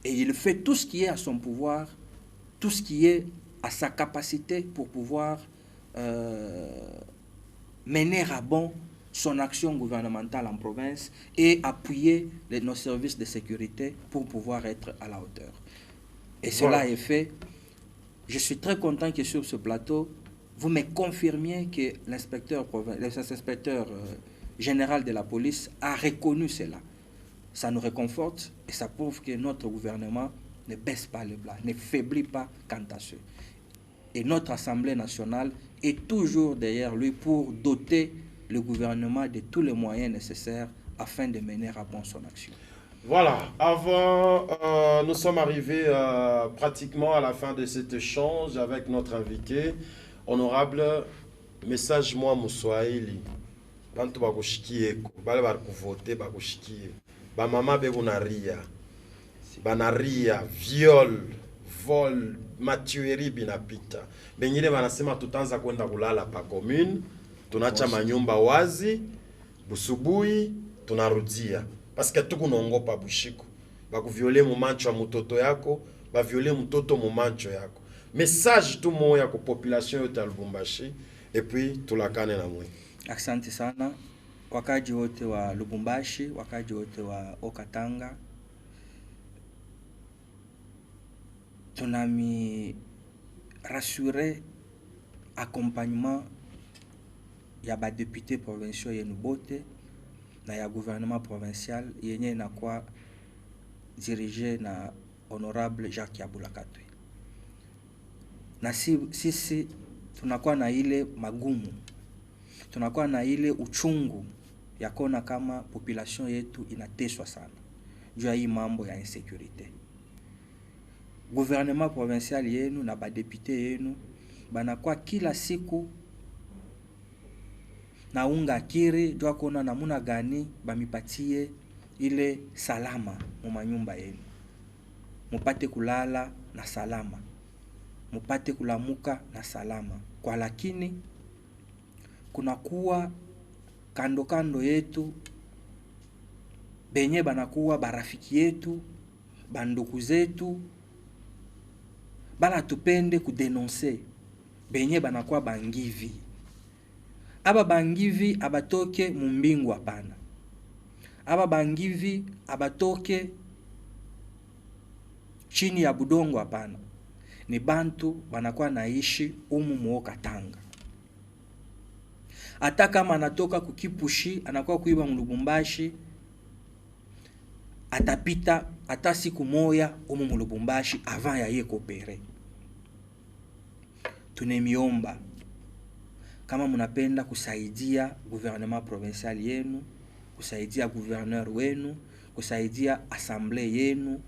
Et il fait tout ce qui est à son pouvoir, tout ce qui est à sa capacité pour pouvoir mener à bon son action gouvernementale en province et appuyer nos services de sécurité pour pouvoir être à la hauteur. Et cela est fait. Je suis très content que sur ce plateau, vous me confirmiez que l'inspecteur général de la police a reconnu cela. Ça nous réconforte et ça prouve que notre gouvernement ne baisse pas les bras, ne faiblit pas quant à ce. Et notre Assemblée nationale est toujours derrière lui pour doter le gouvernement de tous les moyens nécessaires afin de mener à bon son action. Voilà, avant, nous sommes arrivés pratiquement à la fin de cet échange avec notre invité. Honorable, message moi Moussoaili. Bantu bakushikie, bale bakuvote bakushikie. Ba mama begunaria. Banaria, viol, vol, matuerie binapita. Bengine banasema tutanza kwenda kulala pa commune, tunacha manyumba wazi, busubuhi tunarudia. Parce que tuku nongopa bushiko. Bakuviole mu mancho ya mtoto yako, baviole mtoto mu mancho yako. Message tout moya ko population yote ya Lubumbashi et puis tulakane na mwe. Asante sana wakaji wote wa Lubumbashi, wakaji wote wa Okatanga. Tunami rassurer accompagnement ya ba député provinciaux yenu bote na ya gouvernement provincial yenye na kwa dirigé na honorable Jacques Yabula Katwe. Na sisi tunakuwa na ile magumu, tunakuwa na ile uchungu ya kuona kama population yetu inateswa sana juu ya hii mambo ya insécurité. Gouvernement provincial yenu na ba député yenu banakuwa kila siku na unga kiri jua kuona namuna gani bamipatie ile salama mu manyumba yenu, mupate kulala na salama, mupate kulamuka na salama. Kwa lakini kunakuwa kando kando yetu benye banakuwa barafiki yetu, banduku zetu, bala tupende kudenonse benye banakuwa bangivi. Aba bangivi abatoke mumbingu hapana. Aba bangivi abatoke chini ya budongo hapana. Ni bantu banakuwa naishi umu Muokatanga. Hata kama anatoka kukipushi anakuwa kuiba Lubumbashi, atapita hata siku moya umu Lubumbashi avant ya ye kopere. Tunemiomba kama munapenda kusaidia gouvernement provincial yenu, kusaidia gouverneur wenu, kusaidia assemblée yenu,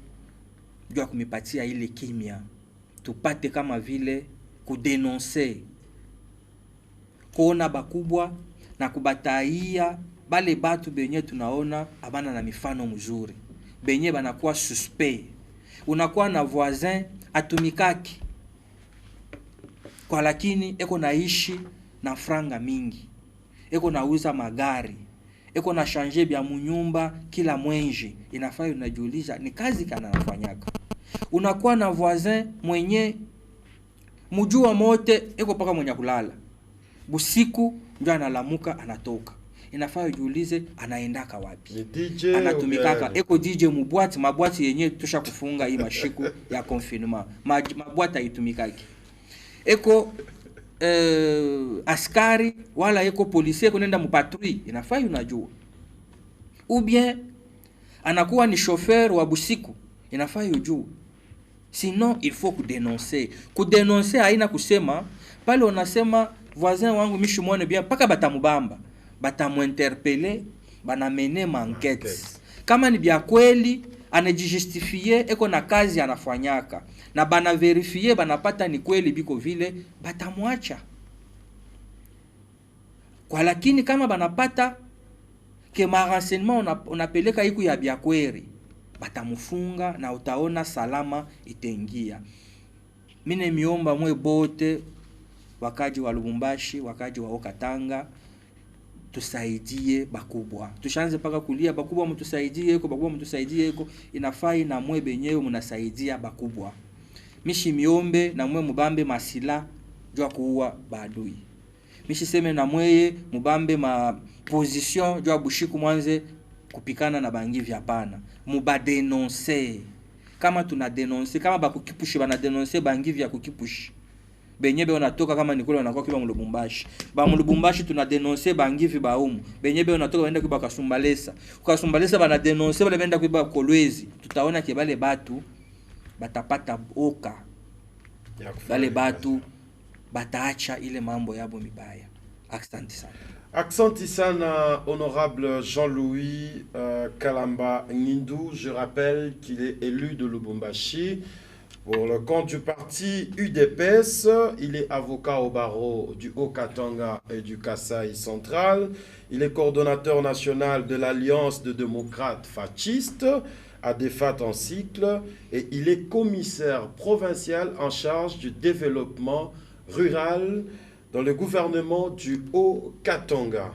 jua kumipatia ile kimya, tupate kama vile kudenonse kuona bakubwa na kubataia bale batu benye tunaona abana na mifano mzuri, benye banakuwa suspect. Unakuwa na voisin atumikaki kwa lakini eko naishi na franga mingi, eko nauza magari, eko na changer bya munyumba kila mwenje, inafaa unajiuliza ni kazi kana nafanyaka. Unakuwa na voisin mwenye mujua mote eko paka mwenye kulala, busiku ndio analamuka anatoka, inafaa ujiulize anaendaka wapi, anatumikaka eko DJ mubwati, mabwati yenye tusha kufunga hii mashiku ya confinement, mabwati haitumikaki. Eko askari wala eko policier kunenda mpatrouille, inafaa unajua. Ou bien anakuwa ni chauffeur wa busiku, inafaa ujue. Sinon il faut kudénoncer. Kudénoncer haina kusema pale unasema voisin wangu mishimone bien paka batamubamba, batamuinterpeller, banamene enquête. Kama ni bya kweli anajijustifie eko na kazi anafanyaka na bana verifie banapata ni kweli biko vile, batamwacha. Kwa lakini kama banapata ke marenseignement unapeleka iku ya biakweri, batamufunga na utaona salama itengia. Mine miomba mwe bote, wakaji wa Lubumbashi, wakaji wa Okatanga, tusaidie bakubwa. Tushanze paka kulia bakubwa mtusaidie eko, bakubwa mtusaidie eko, inafai na mwe benyewe mnasaidia bakubwa. Mishi miombe na mwe mubambe masila jua kuua badui. Mishi seme na mweye mubambe ma position jua bushiku mwanze kupikana na bangivi hapana. Mubadenonse. Kama tunadenonse, kama bakukipushi banadenonse bangivi ya kukipushi. Benyebe wanatoka kama nikule wanakuwa kiba Mulubumbashi. Ba Mulubumbashi tunadenonse bangivi baumu. Benyebe wanatoka waenda kuba Kasumbalesa. Kasumbalesa banadenonse wale benda kuba Kolwezi. Tutaona kebale batu batapata oka. Bale batu bataacha ile mambo yabo mibaya. Asante sana. Aksanti sana, honorable Jean-Louis Kalamba Ngindou. Je rappelle qu'il est élu de Lubumbashi pour le compte du parti UDPS. Il est avocat au barreau du Haut-Katanga et du Kasaï central. Il est coordonnateur national de l'Alliance de démocrates fascistes, ADEFAT en cycle, et il est commissaire provincial en charge du développement rural dans le gouvernement du Haut-Katanga.